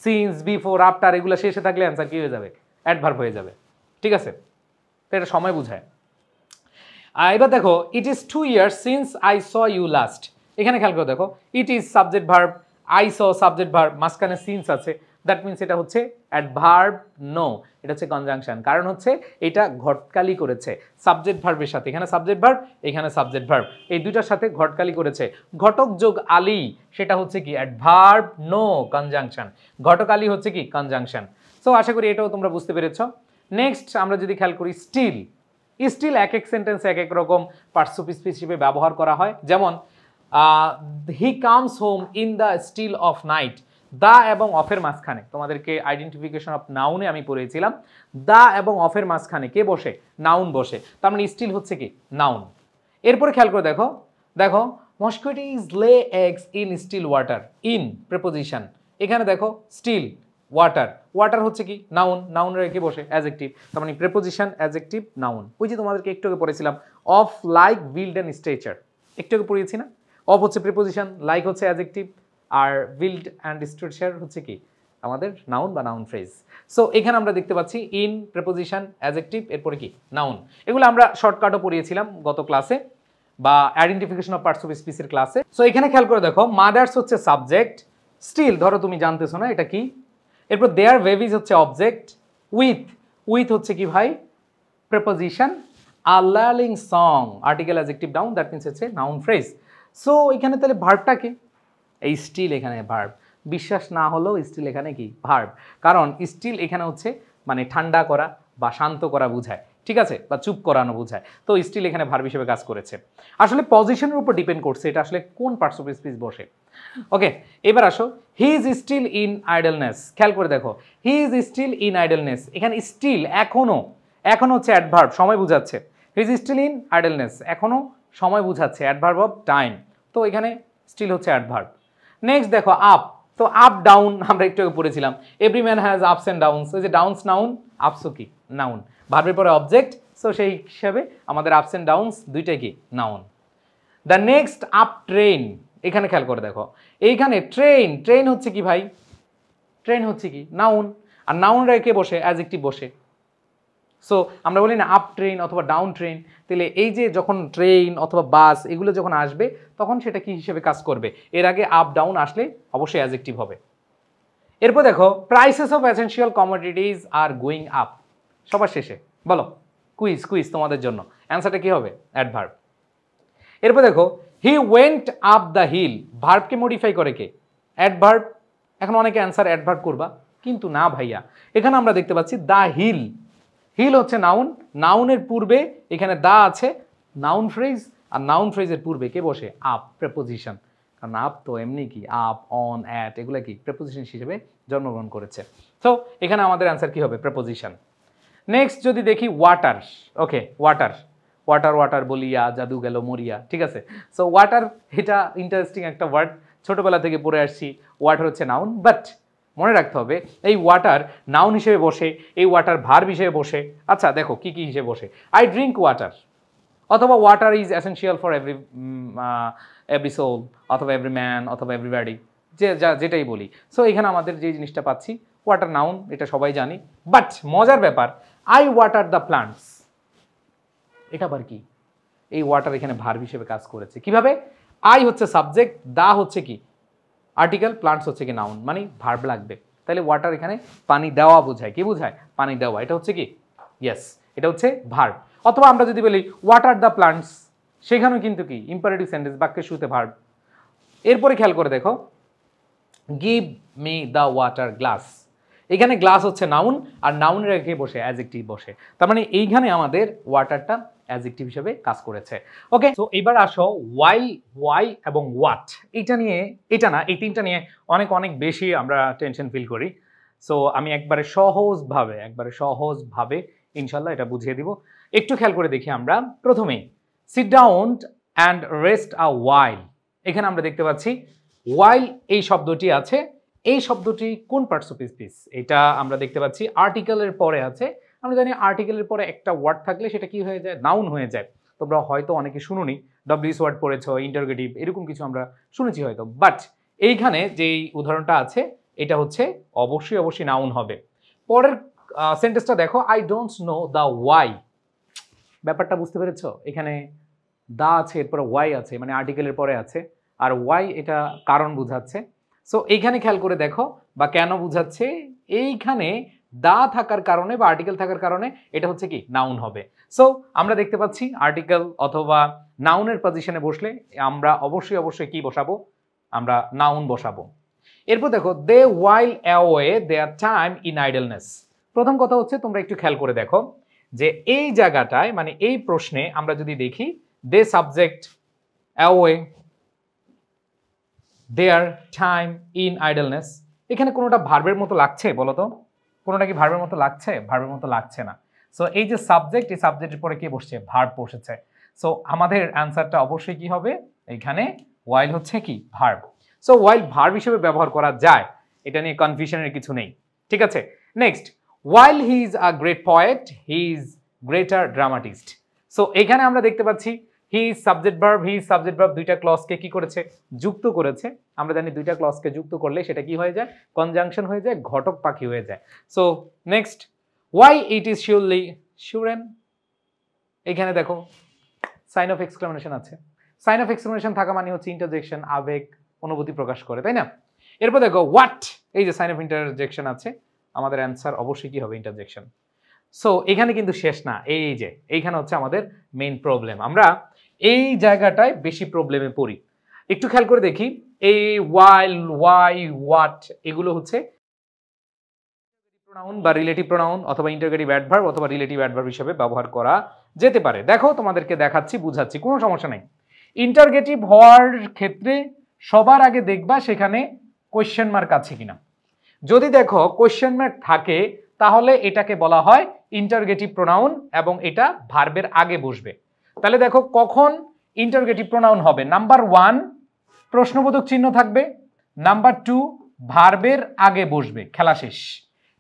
সিন্স বিফোর আফটার এগুলো শেষে থাকলে অ্যান্সার কি হয়ে যাবে, অ্যাডভার্ব হয়ে যাবে, ঠিক আছে, তো এটা সময় বুঝায়। এবার দেখো it is 2 years since I saw you last, এখানে খেয়াল করে দেখো it is subject verb, I saw subject verb, মাঝখানে সিন্স আছে, দ্যাট মিনস এটা হচ্ছে অ্যাডভার্ব নো, এটা হচ্ছে কনজাংশন। কারণ হচ্ছে এটা ঘটকালি করেছে সাবজেক্ট ভার্বের সাথে, এখানে সাবজেক্ট ভার্ব, এখানে সাবজেক্ট ভার্ব, এই দুইটার সাথে ঘটকালি করেছে। ঘটক যোগ আলি সেটা হচ্ছে কি অ্যাডভার্ব নো কনজাংশন, ঘটকালি হচ্ছে কি কনজাংশন। সো আশা করি এটাও তোমরা বুঝতে পেরেছ। নেক্সট আমরা যদি খেয়াল করি স্টিল, স্টিল এক এক সেন্টেন্সে এক এক রকম পার্টসিপিয়েন্ট হিসেবে ব্যবহার করা হয়। যেমন he comes home in the still of night, the এবং অফের মাঝখানে, তোমাদেরকে আইডেন্টিফিকেশন অফ নাউনে আমি পড়েছিলাম, দা এবং অফের মাঝখানে কে বসে? নাউন বসে, তার মানে স্টিল হচ্ছে কি নাউন। এরপরে খেয়াল করে দেখো, দেখো mosquitoes lay eggs in still water, in preposition, এখানে দেখো স্টিল ওয়াটার, ওয়াটার হচ্ছে কি নাউন, নাউন রেখে বসে অ্যাডজেক্টিভ, তার মানে প্রিপোজিশন অ্যাডজেক্টিভ নাউন। ওই যে তোমাদেরকে একটু আগে পড়েছিলাম of like build and stretcher, একটু আগে পড়িয়েছি না? অফ হচ্ছে প্রিপোজিশন, লাইক হচ্ছে অ্যাডজেক্টিভ, আর বিল্ড অ্যান্ড স্ট্রাকচার হচ্ছে কি আমাদের নাউন বা নাউন ফ্রেজ। সো এখানে আমরা দেখতে পাচ্ছি ইন প্রিপোজিশন অ্যাডজেক্টিভ, এরপরে কি নাউন। এগুলো আমরা শর্টকাটও পড়িয়েছিলাম গত ক্লাসে বা আইডেন্টিফিকেশন অফ পার্টস অফ স্পিচের ক্লাসে। সো এখানে খেয়াল করে দেখো মাদার্স হচ্ছে সাবজেক্ট, স্টিল ধরো তুমি জানতেছো না এটা কি, এরপর দেয়ার বেবিজ হচ্ছে অবজেক্ট, উইথ, উইথ হচ্ছে কি ভাই preposition, are learning song article adjective noun, that means হচ্ছে নাউন ফ্রেজ। সো এখানে তাহলে ভার্বটা কি? এই স্টিল এখানে ভার্ব, বিশ্বাস না হলেও স্টিল এখানে কি ভার্ব, কারণ স্টিল এখানে হচ্ছে মানে ঠান্ডা করা বা শান্ত করা বোঝায়, ঠিক আছে, বা চুপ করানো বোঝায়। তো স্টিল এখানে ভার্ব হিসেবে কাজ করেছে। আসলে পজিশনের উপর ডিপেন্ড করছে এটা আসলে কোন পার্টস অফ স্পিচ বসে। ওকে, এবার আসো he is still in idleness, খেয়াল করে দেখো he is still in idleness, এখানে স্টিল এখনো, এখন হচ্ছে অ্যাডভার্ব সময় বোঝাচ্ছে, he is still in idleness এখনো সময় বোঝাচ্ছে, অ্যাডভার্ব অফ টাইম, তো এখানে স্টিল হচ্ছে অ্যাডভার্ব। নেক্সট দেখো আপ, তো আপ ডাউন আমরা একটু আগে পড়েছিলাম, every man has ups and downs, ওই যে ডাউনস নাউন, আপসও কি নাউন, ভার্বের পরে অবজেক্ট, সো সেই হিসাবে আমাদের আপস অ্যান্ড ডাউনস দুইটাই কি noun. The next up train, এখানে খেয়াল করে দেখো এইখানে ট্রেন, ট্রেন হচ্ছে কি ভাই, ট্রেন হচ্ছে কি নাউন, আর নাউন রেখে বসে অ্যাডজেক্টিভ বসে। সো আমরা বলি না আপ ট্রেন অথবা ডাউন ট্রেন, তাহলে এই যে যখন ট্রেন অথবা বাস এগুলো যখন আসবে তখন সেটা কি হিসেবে কাজ করবে, এর আগে আপ ডাউন আসলে অবশ্যই অ্যাডজেক্টিভ হবে। এরপর দেখো prices of essential commodities are going up, সবার শেষে বলো কুইজ, কুইজ তোমাদের জন্য, অ্যান্সারটা কি হবে? অ্যাডভার্ব। এরপর দেখো he went up the hill, ভার্বকে মডিফাই করে কে? অ্যাডভার্ব। এখন অনেকে অ্যান্সার অ্যাডভার্ব করবা, কিন্তু না ভাইয়া, এখানে আমরা দেখতে পাচ্ছি দ্য হিল, হিল হচ্ছে নাউন, নাউনের পূর্বে এখানে দা আছে নাউন ফ্রেজ, আর নাউন ফ্রেজের পূর্বে কে বসে? আপ প্রেপোজিশন, কারণ আপ তো এমনি কি আপ অন অ্যাট এগুলো কি প্রেপোজিশন হিসেবে জন্মগ্রহণ করেছে। তো এখানে আমাদের অ্যান্সার কি হবে? প্রেপোজিশন। নেক্সট যদি দেখি ওয়াটার, ওকে ওয়াটার, ওয়াটার ওয়াটার বলিয়া জাদু গেল মরিয়া, ঠিক আছে। সো ওয়াটার এটা ইন্টারেস্টিং একটা ওয়ার্ড, ছোটবেলা থেকে পড়ে আসছি, ওয়াটার হচ্ছে নাউন, বাট মনে রাখতে হবে এই ওয়াটার নাউন হিসেবে বসে, এই ওয়াটার ভার্ব হিসেবে বসে। আচ্ছা দেখো কি কি হিসেবে বসে, আই ড্রিঙ্ক ওয়াটার, অথবা water is essential for every soul, অথবা এভরি ম্যান, অথবা এভরিবডি, যেটাই বলি। সো এখানে আমাদের যে জিনিসটা পাচ্ছি ওয়াটার নাউন, এটা সবাই জানি, বাট মজার ব্যাপার আই ওয়াটার দ্য প্লান্টস, এটা আবার কি? এই ওয়াটার এখানে ভার্ব হিসেবে কাজ করেছে কিভাবে? আই হচ্ছে সাবজেক্ট, দা হচ্ছে কি আর্টিকেল, প্লান্টস হচ্ছে কি নাউন, মানে ভার্ব লাগবে। তাহলে ওয়াটার এখানে পানি দেওয়া বোঝায়, কি বোঝায়? পানি দেওয়া, এটা হচ্ছে কি ইয়েস, এটা হচ্ছে ভার্ব। অথবা আমরা যদি বলি ওয়াটার দ্য প্লান্টস, সেখানেও কিন্তু কি ইম্পারেটিভ সেন্টেন্স, বাক্যের শুরুতে ভার্ব। এরপরে খেয়াল করে দেখো give me the water glass, এখানে গ্লাস হচ্ছে নাউন, আর নাউন রেখে বসে অ্যাডজেক্টিভ বসে, তার মানে এইখানে আমাদের ওয়াটারটা অ্যাডজেক্টিভ হিসেবে কাজ করেছে। ওকে, তো এবার আসো ওয়াইল, ওয়াই এবং হোয়াট, এইটা নিয়ে, এটা না, এই তিনটা নিয়ে অনেক অনেক বেশি আমরা টেনশন ফিল করি। সো আমি একবারে সহজভাবে ইনশাল্লাহ এটা বুঝিয়ে দিব। একটু খেয়াল করে দেখি আমরা প্রথমেই সিট ডাউন অ্যান্ড রেস্ট আ ওয়াইল, এখানে আমরা দেখতে পাচ্ছি ওয়াইল এই শব্দটি আছে, এই শব্দটি কোন পার্টস অফ স্পিচ? এটা আমরা দেখতে পাচ্ছি আর্টিকেলের পরে আছে। আমরা জানি আর্টিকেলের পরে একটা ওয়ার্ড থাকলে সেটা কি হয়ে যায়? নাউন হয়ে যায়। তোমরা হয়তো অনেকে শুনুনি, ডব্লিউএস ওয়ার্ড পড়েছো, ইন্টারোগেটিভ, এরকম কিছু আমরা শুনেছি হয়তো, বাট এইখানে যেই উদাহরণটা আছে এটা হচ্ছে অবশ্যই নাউন হবে। পরের সেন্টেন্সটা দেখো I don't know the why, ব্যাপারটা বুঝতে পেরেছো? এখানে দা আছে, এরপরে ওয়াই আছে, মানে আর্টিকেলের পরে আছে, আর ওয়াই এটা কারণ বোঝাচ্ছে। সো এইখানে খেয়াল করে দেখো বা কেন বোঝাচ্ছে, এইখানে দা থাকার কারণে বা আর্টিকেল থাকার কারণে এটা হচ্ছে কি নাউন হবে। সো আমরা দেখতে পাচ্ছি আর্টিকেল অথবা নাউনের পজিশনে বসলে আমরা অবশ্যই কি বসাবো, আমরা নাউন বসাবো। এরপর দেখো they while away their time in idleness. প্রথম কথা হচ্ছে তোমরা একটু খেয়াল করে দেখো যে এই জায়গাটায় মানে এই প্রশ্নে আমরা যদি দেখি they subject away their time in idleness, এখানে কোনোটা ভার্বের মতো লাগছে বলো তো? কোনোটা কি ভার্বের মতো লাগছে? ভার্বের মতো লাগছে না। সো এই যে সাবজেক্ট, এই সাবজেক্টের পরে কি বসছে? ভার্ব বসেছে। সো আমাদের অ্যান্সারটা অবশ্যই কি হবে? এখানে ওয়াইল হচ্ছে কি ভার্ব। সো ওয়াইল ভার্ব হিসেবে ব্যবহার করা যায়, এটা নিয়ে কনফিউশনের কিছু নেই। ঠিক আছে, next, while he is a great poet he is greater dramatist. So এখানে আমরা দেখতে পাচ্ছি he subject verb, he subject verb দুইটা ক্লজকে কি করেছে? যুক্ত করেছে। আমরা জানি দুইটা ক্লজকে যুক্ত করলে সেটা কি হয়ে যায়? কনজাংশন হয়ে যায়, ঘটক পাখি হয়ে যায়। So next, why it is surely শিওরেন, এখানে দেখো সাইন অফ এক্সক্লামেশন আছে। সাইন অফ এক্সক্লামেশন থাকা মানে হচ্ছে ইন্টারজেকশন, আবেগ, অনুভূতি প্রকাশ করে, তাই না? এরপর দেখো হোয়াট, এই যে সাইন অফ ইন্টারজেকশন আছে, আমাদের অ্যান্সার অবশ্যই কি হবে? ইন্টারজেকশন। সো এখানে কিন্তু শেষ না, এই যে এইখানে হচ্ছে আমাদের মেইন প্রবলেম। আমরা এই জায়গাটায় বেশি প্রবলেমে পড়ি। একটু খেয়াল করে দেখি, এই ওয়াইল, ওয়াই, হোয়াট এগুলো হচ্ছে প্রোনাউন বা রিলেটিভ প্রোনাউন অথবা ইন্টারগেটিভ অ্যাডভার্ব অথবা রিলেটিভ অ্যাডভার্ব হিসেবে ব্যবহার করা যেতে পারে। দেখো তোমাদেরকে দেখাচ্ছি, বুঝাচ্ছি, কোনো সমস্যা নেই। ইন্টারগেটিভ হওয়ার ক্ষেত্রে সবার আগে দেখবা সেখানে কোয়েশ্চেন মার্ক আছে কিনা। যদি দেখো কোয়েশ্চেন মার্ক থাকে তাহলে এটাকে বলা হয় ইন্টারগেটিভ প্রোনাউন এবং এটা ভার্বের আগে বসবে। তাহলে দেখো কখন ইন্টারগেটিভ প্রোনাউন হবে? নাম্বার 1 প্রশ্নবোধক চিহ্ন থাকবে, নাম্বার 2 ভার্বের আগে বসবে, খেলা শেষ।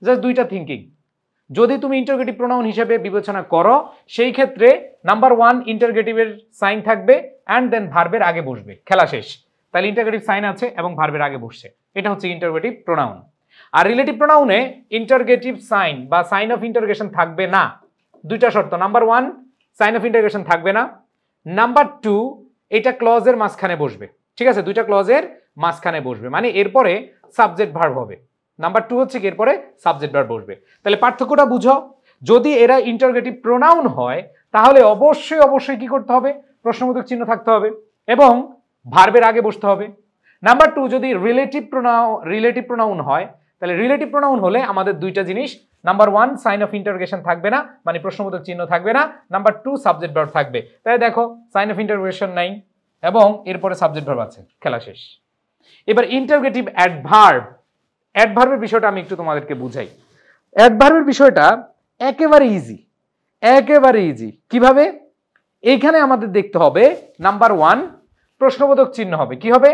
জাস্ট দুইটা থিঙ্কিং। যদি তুমি ইন্টারগেটিভ প্রোনাউন হিসেবে বিবেচনা করো সেই ক্ষেত্রে নাম্বার 1 ইন্টারগেটিভের সাইন থাকবে অ্যান্ড দেন ভার্বের আগে বসবে, খেলা শেষ। তাহলে ইন্টারগেটিভ সাইন আছে এবং ভার্বের আগে বসছে, এটা হচ্ছে ইন্টারগেটিভ প্রোনাউন। আর রিলেটিভ প্রোনাউনে ইন্টারগেটিভ সাইন বা সাইন অফ ইন্টারগেশন থাকবে না। দুইটা শর্ত, নাম্বার 1 সাইন অফ ইন্টারগেশন থাকবে না, নাম্বার 2 এটা ক্লজের মাঝখানে বসবে। ঠিক আছে, দুইটা ক্লজের মাঝখানে বসবে, মানে এরপরে সাবজেক্ট ভার্ব হবে। নাম্বার 2 হচ্ছে কি এরপরে সাবজেক্ট ভার্ব বসবে। তাহলে পার্থক্যটা বুঝো, যদি এরা ইন্টারগেটিভ প্রোনাউন হয় তাহলে অবশ্যই কি করতে হবে? প্রশ্নবোধক চিহ্ন থাকতে হবে এবং ভার্বের আগে বসতে হবে। নাম্বার 2 যদি রিলেটিভ প্রোনাউন হয় তাহলে রিলেটিভ প্রোনাউন হলে আমাদের দুইটা জিনিস, নাম্বার 1 সাইন অফ ইন্টারগেশন থাকবে না মানে প্রশ্নবোধক চিহ্ন থাকবে না, নাম্বার 2 সাবজেক্ট ভার্ব থাকবে। তাই দেখো সাইন অফ ইন্টারগেশন নাই এবং এরপরে সাবজেক্ট ভার্ব আছে, খেলা শেষ। এবার ইন্টারগেটিভ অ্যাডভার্ব, অ্যাডভার্বের বিষয়টা আমি একটু তোমাদেরকে বুঝাই। অ্যাডভার্বের বিষয়টা একেবারে ইজি। কিভাবে? এইখানে আমাদের দেখতে হবে নাম্বার 1 প্রশ্নবোধক চিহ্ন হবে, কি হবে?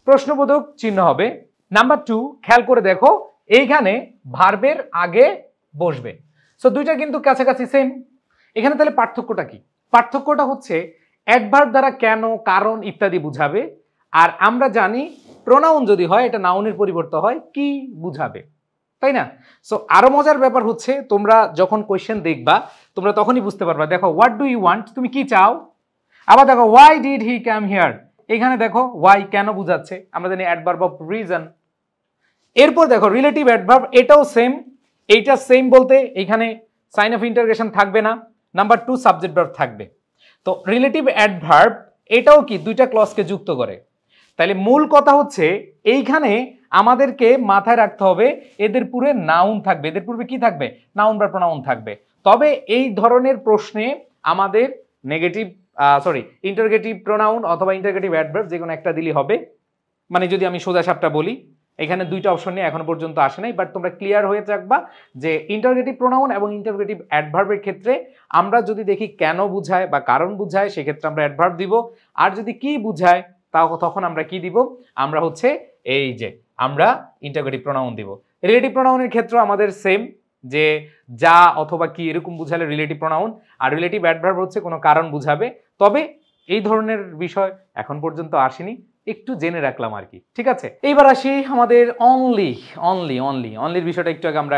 প্রশ্নবোধক চিহ্ন হবে। নাম্বার 2 খেয়াল করে দেখো এইখানে ভার্বের আগে বসবে। সো দুইটা কিন্তু কাছাকাছি সেম। এখানে তাহলে পার্থক্যটা কি? পার্থক্যটা হচ্ছে অ্যাডভার্ব দ্বারা কেন, কারণ ইত্যাদি বুঝাবে, আর আমরা জানি প্রোনাউন যদি হয় এটা নাউনের পরিবর্তে হয় কি বুঝাবে, তাই না? সো আরো মজার ব্যাপার হচ্ছে তোমরা যখন কোয়েশ্চেন দেখবা তোমরা তখনই বুঝতে পারবা। দেখো হোয়াট ডু ইউ ওয়ান্ট, তুমি কি চাও। আবার দেখো why did he come here, এখানে দেখো ওয়াই কেন বুঝাচ্ছে, আমরা জানি অ্যাডভার্ব অফ রিজন। এরপর দেখো রিলেটিভ অ্যাডভার্ব, এটাও সেম। এইটা সেম বলতে এখানে সাইন অফ ইন্টারগেশন থাকবে না, নাম্বার 2 সাবজেক্ট ভার্ব থাকবে। তো রিলেটিভ অ্যাডভার্ব এটাও কি দুইটা ক্লজকে যুক্ত করে। তাহলে মূল কথা হচ্ছে এইখানে আমাদেরকে মাথায় রাখতে হবে এদের পূর্বে নাউন থাকবে, এদের পূর্বে কি থাকবে? নাউন বা প্রোনাউন থাকবে। তবে এই ধরনের প্রশ্নে আমাদের ইন্টারগেটিভ প্রোনাউন অথবা ইন্টারগেটিভ অ্যাডভার্ব যে কোনো একটা দিলেই হবে। মানে যদি আমি সোজা সাপটা বলি, এখানে দুইটা অপশন নিয়ে এখনো পর্যন্ত আসে নাই, বাট তোমরা ক্লিয়ার হয়ে থাকবা যে ইন্টারগেটিভ প্রোনাউন এবং ইন্টারগেটিভ অ্যাডভার্বের ক্ষেত্রে আমরা যদি দেখি কেন বুঝায় বা কারণ বুঝায় সেক্ষেত্রে আমরা অ্যাডভার্ব দিব, আর যদি কি বুঝায় তখন আমরা কি দিব? আমরা হচ্ছে এই যে আমরা ইন্টারগেটিভ প্রোনাউন দিব। রিলেটিভ প্রোনাউনের ক্ষেত্রে আমাদের সেম, যে যা অথবা কি এরকম বুঝালে রিলেটিভ প্রোনাউন, আর রিলেটিভ অ্যাডভার্ব হচ্ছে কোনো কারণ বুঝাবে। তবে এই ধরনের বিষয় এখন পর্যন্ত আসেনি, একটু জেনে রাখলাম আর কি। ঠিক আছে, এইবার আসি আমাদের অনলির বিষয়টা একটু আগে আমরা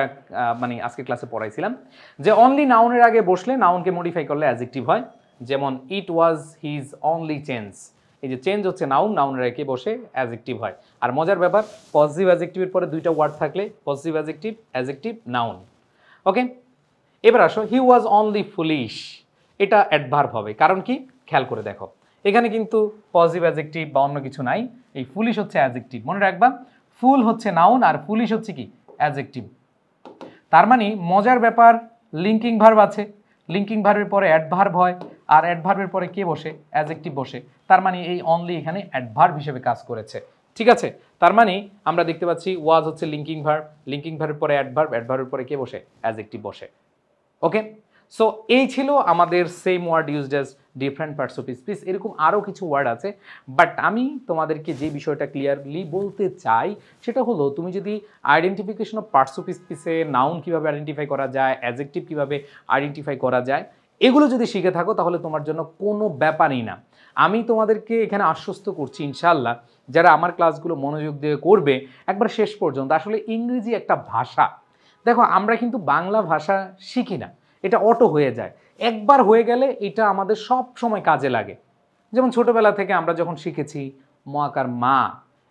আজকে ক্লাসে পড়াইছিলাম যে অনলি নাউনের আগে বসলে নাউনকে মডিফাই করলে অ্যাডজেক্টিভ হয়। যেমন ইট ওয়াজ হিজ অনলি চেঞ্জ, এই যে চেঞ্জ হচ্ছে নাউন, নাউনের রেখে বসে অ্যাডজেক্টিভ হয়। আর মজার ব্যাপার, পজিটিভ অ্যাডজেক্টিভের পরে দুইটা ওয়ার্ড থাকলে পজিটিভ অ্যাডজেক্টিভ নাউন। ওকে, এবার আসো হি ওয়াজ অনলি ফুলিশ, এটা অ্যাডভার্ব হবে। কারণ কি, খেয়াল করে দেখো, এখানে কিন্তু পজিটিভ অ্যাডজেক্টিভ বা অন্য কিছু নাই, এই ফুলিশ হচ্ছে অ্যাডজেক্টিভ। মনে রাখবা, ফুল হচ্ছে নাউন আর ফুলিশ হচ্ছে কি, অ্যাডজেক্টিভ। তার মানে মজার ব্যাপার, লিঙ্কিং ভার্ব আছে, লিঙ্কিং ভার্বের পরে অ্যাডভার্ব হয়, আর অ্যাডভার্বের পরে কে বসে, অ্যাডজেক্টিভ বসে। তার মানে এই অনলি এখানে অ্যাডভার্ব হিসেবে কাজ করেছে। ঠিক আছে, তার মানে আমরা দেখতে পাচ্ছি ওয়াজ হচ্ছে লিঙ্কিং ভার্ব, লিঙ্কিং ভার্বের পরে অ্যাডভার্ব, অ্যাডভার্বের পরে কে বসে, অ্যাডজেক্টিভ বসে। ওকে, সো এই ছিল আমাদের same word used as different parts of speech. এরকম আরও কিছু ওয়ার্ড আছে, বাট আমি তোমাদেরকে যে বিষয়টা ক্লিয়ারলি বলতে চাই সেটা হলো, তুমি যদি আইডেন্টিফিকেশন অফ পার্টস অফ স্পিচে নাউন কীভাবে আইডেন্টিফাই করা যায়, অ্যাডজেক্টিভ কীভাবে আইডেন্টিফাই করা যায়, এগুলো যদি শিখে থাকো তাহলে তোমার জন্য কোনো ব্যাপারই না। আমি তোমাদেরকে এখানে আশ্বস্ত করছি ইনশাল্লাহ, যারা আমার ক্লাসগুলো মনোযোগ দিয়ে করবে একবার শেষ পর্যন্ত। আসলে ইংরেজি একটা ভাষা, দেখো আমরা কিন্তু বাংলা ভাষা শিখি না, এটা অটো হয়ে যায়। একবার হয়ে গেলে এটা আমাদের সব সময় কাজে লাগে। যেমন ছোটবেলা থেকে আমরা যখন শিখেছি ম আকার মা,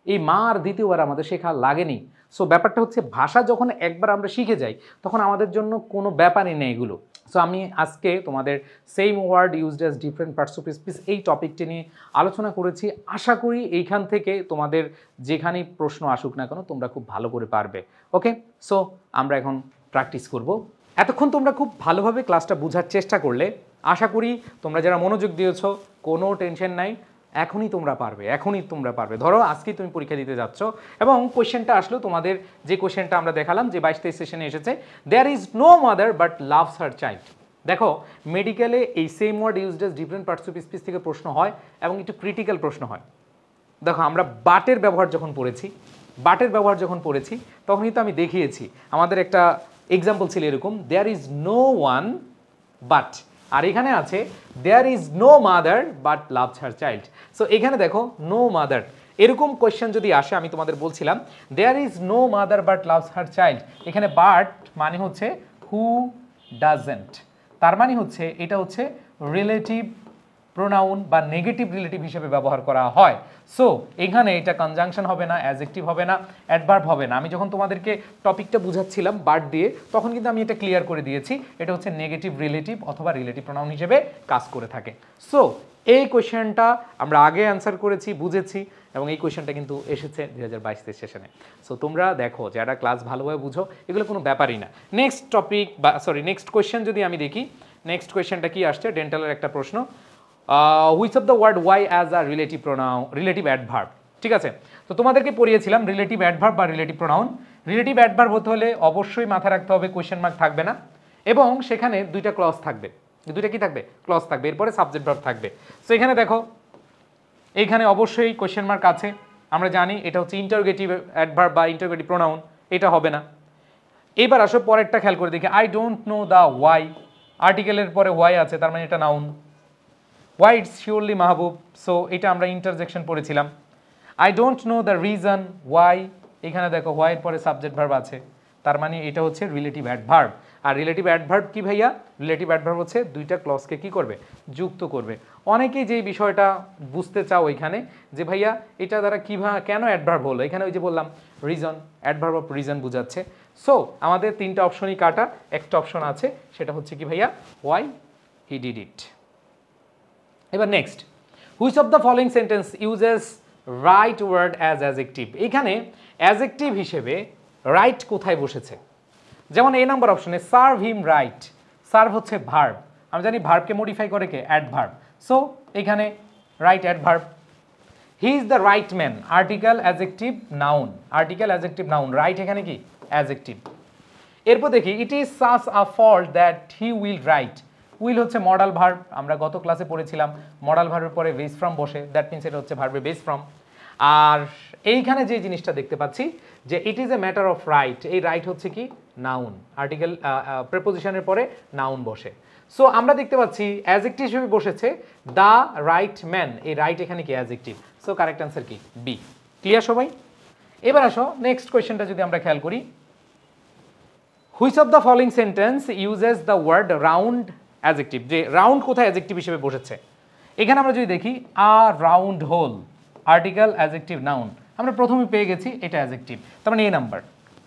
এই মা আর দ্বিতীয়বার আমাদের শেখা লাগেনি। সো ব্যাপারটা হচ্ছে, ভাষা যখন একবার আমরা শিখে যাই তখন আমাদের জন্য কোনো ব্যাপারই নেই এগুলো। সো আমি আজকে তোমাদের same word used as different parts of speech এই টপিকটি নিয়ে আলোচনা করেছি। আশা করি এইখান থেকে তোমাদের যেখানেই প্রশ্ন আসুক না কেন তোমরা খুব ভালো করে পারবে। ওকে, সো আমরা এখন প্র্যাকটিস করব। এতক্ষণ তোমরা খুব ভালোভাবে ক্লাসটা বোঝার চেষ্টা করলে, আশা করি তোমরা যারা মনোযোগ দিয়েছো কোনো টেনশন নাই, এখনই তোমরা পারবে। ধরো আজকেই তুমি পরীক্ষা দিতে যাচ্ছ এবং কোয়েশ্চেনটা আসলো তোমাদের, যে কোয়েশ্চেনটা আমরা দেখালাম যে 22-23 সেশনে এসেছে, there is no mother but loves her child. দেখো মেডিকেলে এই same word used as different parts of speech থেকে প্রশ্ন হয় এবং একটু ক্রিটিক্যাল প্রশ্ন হয়। দেখো আমরা বাটের ব্যবহার যখন পড়েছি তখন কিন্তু আমি দেখিয়েছি, আমাদের একটা এক্সাম্পল ছিল এরকম, there is no one but, আর এখানে আছে there is no mother but loves her child. So এখানে দেখো নো মাদার, এরকম কোয়েশ্চেন যদি আসে, আমি তোমাদের বলছিলাম there is no mother but loves her child, এখানে বাট মানে হচ্ছে হু ডাজেন্ট, তার মানে হচ্ছে এটা হচ্ছে রিলেটিভ প্রোনাউন বা নেগেটিভ রিলেটিভ হিসেবে ব্যবহার করা হয়। সো এখানে এটা কনজাংশন হবে না, অ্যাডজেক্টিভ হবে না, অ্যাডভার্ব হবে না। আমি যখন তোমাদেরকে টপিকটা বুঝাচ্ছিলাম বাট দিয়ে, তখন কিন্তু আমি এটা ক্লিয়ার করে দিয়েছি, এটা হচ্ছে নেগেটিভ রিলেটিভ অথবা রিলেটিভ প্রোনাউন হিসেবে কাজ করে থাকে। সো এই কোয়েশ্চেনটা আমরা আগে অ্যান্সার করেছি, বুঝেছি, এবং এই কোয়েশ্চেনটা কিন্তু এসেছে 2022 সেশনে। সো তোমরা দেখো, যারা ক্লাস ভালোভাবে বুঝো এগুলো কোনো ব্যাপারই না। নেক্সট কোয়েশ্চেন যদি আমি দেখি, নেক্সট কোয়েশ্চেনটা কি আসছে, ডেন্টালের একটা প্রশ্ন, which of the word why as a relative adverb. ঠিক আছে, তো তোমাদেরকে পড়িয়েছিলাম রিলেটিভ অ্যাডভার্ব বা রিলেটিভ প্রোনাউন। রিলেটিভ অ্যাডভার্ব হতে হলে অবশ্যই মাথায় রাখতে হবে কোয়েশ্চেন মার্ক থাকবে না, এবং সেখানে দুইটা ক্লজ থাকবে, দুইটা কি থাকবে, ক্লজ থাকবে, এরপরে সাবজেক্ট ভার্ব থাকবে। সো এখানে দেখো, এইখানে অবশ্যই কোয়েশ্চেন মার্ক আছে, আমরা জানি এটা হচ্ছে ইন্টারোগেটিভ অ্যাডভার্ব বা ইন্টারোগেটিভ প্রোনাউন, এটা হবে না। এবার আসো পরেরটা খেয়াল করে দেখি, I don't know the why, আর্টিকেলের পরে ওয়াই আছে, তার মানে এটা noun. Why it's surely Mahbub, so এটা আমরা ইন্টারজেকশন পড়েছিলাম। I don't know the reason why, এখানে দেখো ওয়াইয়ের পরে সাবজেক্ট ভার্ব আছে, তার মানে এটা হচ্ছে রিলেটিভ অ্যাডভার্ব। আর রিলেটিভ অ্যাডভার্ব কি ভাইয়া, রিলেটিভ অ্যাডভার্ব হচ্ছে দুইটা ক্লজকে কি করবে, যুক্ত করবে। অনেকেই যেই বিষয়টা বুঝতে চাও ওইখানে যে ভাইয়া এটা দ্বারা কীভাবে কেন অ্যাডভার্ব হলো, এখানে ওই যে বললাম রিজন, অ্যাডভার্ব অফ রিজন বোঝাচ্ছে। সো আমাদের তিনটা অপশনই কাটা, একটা অপশন আছে, সেটা হচ্ছে কি ভাইয়া, ওয়াই হি ডিড ইট। এবার next, which of the following sentence uses right word as adjective. এখানে অ্যাডজেক্টিভ হিসেবে রাইট কোথায় বসেছে, যেমন এই নাম্বার অপশনে সার্ভ হিম রাইট, সার্ভ হচ্ছে ভার্ব, আমি জানি ভার্বকে মডিফাই করে কে, অ্যাডভার্ব। সো এখানে right adverb. He is the right man, article adjective noun, article adjective noun, right এখানে কি, অ্যাডজেক্টিভ। এরপর দেখি, it is such a fault that he will right, will হচ্ছে মডাল ভার্ব, আমরা গত ক্লাসে পড়েছিলাম মডাল ভার্বের পরে বেস ফ্রম বসে, দ্যাট মিনস এটা হচ্ছে ভার্বের বেস ফ্রম। আর এইখানে যে জিনিসটা দেখতে পাচ্ছি যে it is a matter of right, এই রাইট হচ্ছে কি, নাউন, আর্টিকেল প্রেপোজিশনের পরে নাউন বসে। সো আমরা দেখতে পাচ্ছি অ্যাডজেক্টিভ হিসেবে বসেছে দ্য রাইট ম্যান, এই রাইট এখানে কি, অ্যাডজেক্টিভ। সো কারেক্ট অ্যান্সার কি, বি। ক্লিয়ার সবাই? এবার আসো নেক্সট কোয়েশ্চেনটা যদি আমরা খেয়াল করি, which of the following sentence uses the word round adjective, যে রাউন্ড কোথায় অ্যাডজেক্টিভ হিসেবে বসেছে। এখানে আমরা যদি দেখি a round hole, article, adjective, noun, আমরা প্রথমে পেয়ে গেছি এটা অ্যাডজেক্টিভ, তার মানে এ নাম্বার।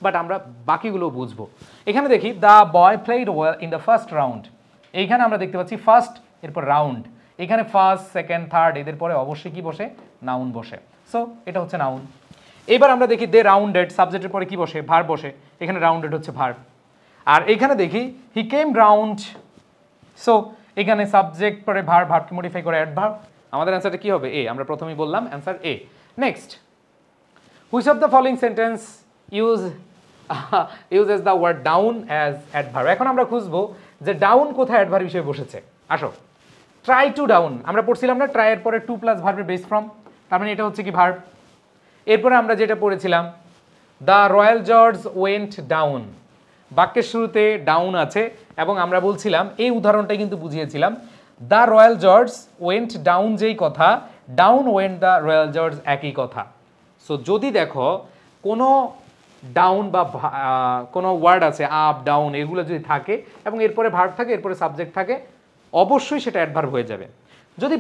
বাট আমরা বাকিগুলো বুঝবো। এখানে দেখি the boy played well in the first round, এইখানে আমরা দেখতে পাচ্ছি ফার্স্ট, এরপর রাউন্ড, এখানে ফার্স্ট, সেকেন্ড, থার্ড, এদের পরে অবশ্যই কি বসে? নাউন বসে। সো এটা হচ্ছে নাউন। এবার আমরা দেখি দে রাউন্ডেড, সাবজেক্টের পরে কি বসে? ভার্ব বসে, এখানে রাউন্ডেড হচ্ছে ভার্ব। আর এখানে দেখি হি কেম রাউন্ড, সো এখানে সাবজেক্ট পরে ভার্ব, ভার্বকে মডিফাই করে অ্যাডভার্ব। আমাদের অ্যান্সারটা কি হবে? এ। আমরা প্রথমেই বললাম answer A. Next, which of the following sentence uses the word down as adverb? এখন আমরা খুঁজবো যে ডাউন কোথায় অ্যাডভার্ব হিসেবে বসেছে। আসো, ট্রাই টু ডাউন, আমরা পড়ছিলাম না ট্রাই এর পরে টু প্লাস ভার্বের বেস ফর্ম, তার মানে এটা হচ্ছে কি ভার্ব। এরপরে আমরা যেটা পড়েছিলাম the royal George went down, বাক্যের শুরুতে ডাউন আছে এবং আমরা বলছিলাম এই উদাহরণটাই কিন্তু বুঝিয়েছিলাম the royal George went down, যেই কথা down went the royal George একই কথা। সো যদি দেখো কোনো ডাউন বা কোনো ওয়ার্ড আছে আপ ডাউন এগুলো যদি থাকে এবং এরপরে ভার্ব থাকে, এরপরে সাবজেক্ট থাকে, অবশ্যই সেটা অ্যাডভার্ব হয়ে যাবে। যদি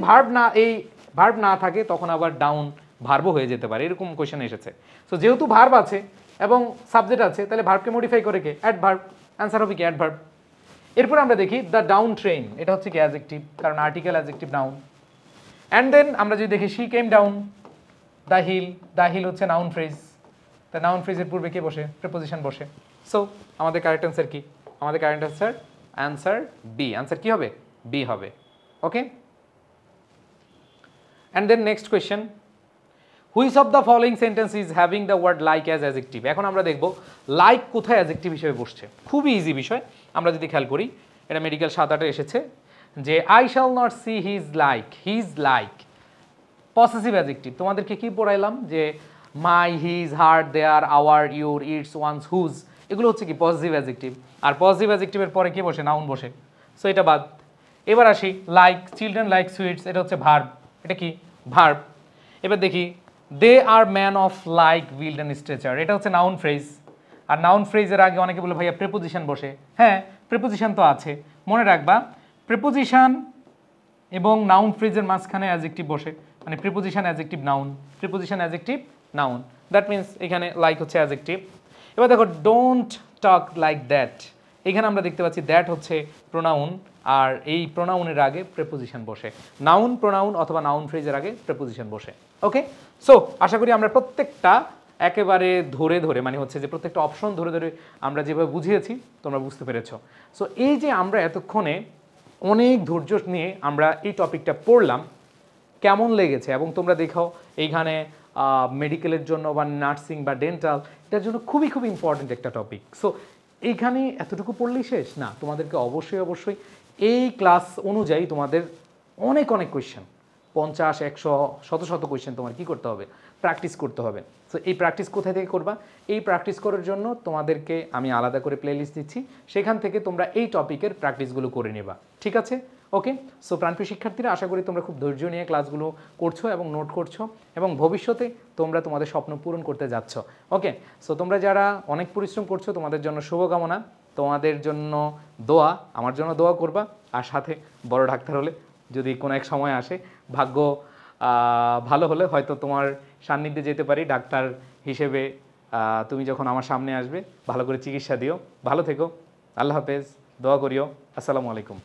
ভার্ব না থাকে তখন আবার ডাউন ভার্বও হয়ে যেতে পারে, এরকম কোয়েশ্চেন এসেছে। সো যেহেতু ভার্ব আছে এবং সাবজেক্ট আছে, তাহলে ভার্বকে মডিফাই করে কে? অ্যাডভার্ব। অ্যান্সার হবে কি? অ্যাডভার্ব। এরপর আমরা দেখি দ্য ডাউন ট্রেন, এটা হচ্ছে কি? অ্যাডজেক্টিভ, কারণ article, adjective, noun. And then আমরা যদি দেখি she came down the hill হচ্ছে নাউন ফ্রেজ, তা নাউন ফ্রেজের পূর্বে কে বসে? প্রিপোজিশন বসে। সো আমাদের কারেক্ট অ্যান্সার কি? আমাদের কারেক্ট অ্যান্সার বি। অ্যান্সার কি হবে? বি হবে। Okay, and then next question, which of the following sentence is having the word like as adjective? এখন আমরা দেখব লাইক কোথায় অ্যাডজেক্টিভ হিসেবে বসছে। খুবই ইজি বিষয়, আমরা যদি খেয়াল করি, এটা মেডিকেল 7-8 এসেছে যে I shall not see his like possessive adjective. তোমাদেরকে কি পড়াইলাম যে my, his, her, their, our, your, its, one's, whose, এগুলো হচ্ছে কি? Positive adjective. আর পজিটিভ অ্যাডজেক্টিভের পরে কি বসে? নাউন বসে। সো এটা বাদ। এবার আসি লাইক, চিলড্রেন লাইক সুইটস, এটা হচ্ছে ভার্ব। এটা কি? ভার্ব। এবার দেখি they are man of like build and stature, এটা হচ্ছে নাউন ফ্রেজ। আর নাউন ফ্রেজের আগে অনেকে বলে ভাইয়া প্রিপোজিশন বসে। হ্যাঁ, প্রিপোজিশন তো আছে, মনে রাখবা প্রিপোজিশন এবং নাউন ফ্রেজের মাঝখানে অ্যাডজেক্টিভ বসে, মানে preposition, adjective, noun, preposition, adjective, noun. That means এখানে লাইক হচ্ছে অ্যাডজেক্টিভ। এবার দেখো ডোন্ট টক লাইক দ্যাট, এখানে আমরা দেখতে পাচ্ছি দ্যাট হচ্ছে প্রোনাউন, আর এই প্রোনাউনের আগে প্রিপোজিশন বসে। নাউন প্রোনাউন অথবা নাউন ফ্রেজের আগে প্রিপোজিশন বসে। ওকে, সো আশা করি আমরা প্রত্যেকটা একেবারে ধরে ধরে, মানে হচ্ছে যে প্রত্যেকটা অপশন ধরে ধরে আমরা যেভাবে বুঝিয়েছি তোমরা বুঝতে পেরেছো। সো এই যে আমরা এতক্ষণে অনেক ধৈর্য নিয়ে আমরা এই টপিকটা পড়লাম, কেমন লেগেছে? এবং তোমরা দেখো এইখানে মেডিকেলের জন্য বা নার্সিং বা ডেন্টাল, এটার জন্য খুবই খুবই ইম্পর্টেন্ট একটা টপিক। সো এইখানে এতটুকু পড়লেই শেষ না, তোমাদেরকে অবশ্যই এই ক্লাস অনুযায়ী তোমাদের অনেক কোয়েশ্চেন, 50, 100, শত কোয়েশ্চেন তোমার কি করতে হবে? প্র্যাকটিস করতে হবে। সো এই প্র্যাকটিস কোথায় থেকে করবা? এই প্র্যাকটিস করার জন্য তোমাদেরকে আমি আলাদা করে প্লেলিস্ট দিচ্ছি, সেখান থেকে তোমরা এই টপিকের প্র্যাকটিসগুলো করে নেবা। ঠিক আছে? ওকে, সো প্রাণপ্রিয় শিক্ষার্থীরা, আশা করি তোমরা খুব ধৈর্য নিয়ে ক্লাসগুলো করছো এবং নোট করছো এবং ভবিষ্যতে তোমরা তোমাদের স্বপ্ন পূরণ করতে যাচ্ছ। ওকে, সো তোমরা যারা অনেক পরিশ্রম করছো, তোমাদের জন্য শুভকামনা, তোমাদের জন্য দোয়া, আমার জন্য দোয়া করবা। আর সাথে বড় ডাক্তার হলে যদি কোনো এক সময় আসে, ভাগ্য ভালো হলে হয়তো তোমার সান্নিধ্যে যেতে পারি ডাক্তার হিসেবে। তুমি যখন আমার সামনে আসবে, ভালো করে চিকিৎসা দিও। ভালো থেকো, আল্লাহ হাফেজ, দোয়া করিও। আসসালামু আলাইকুম।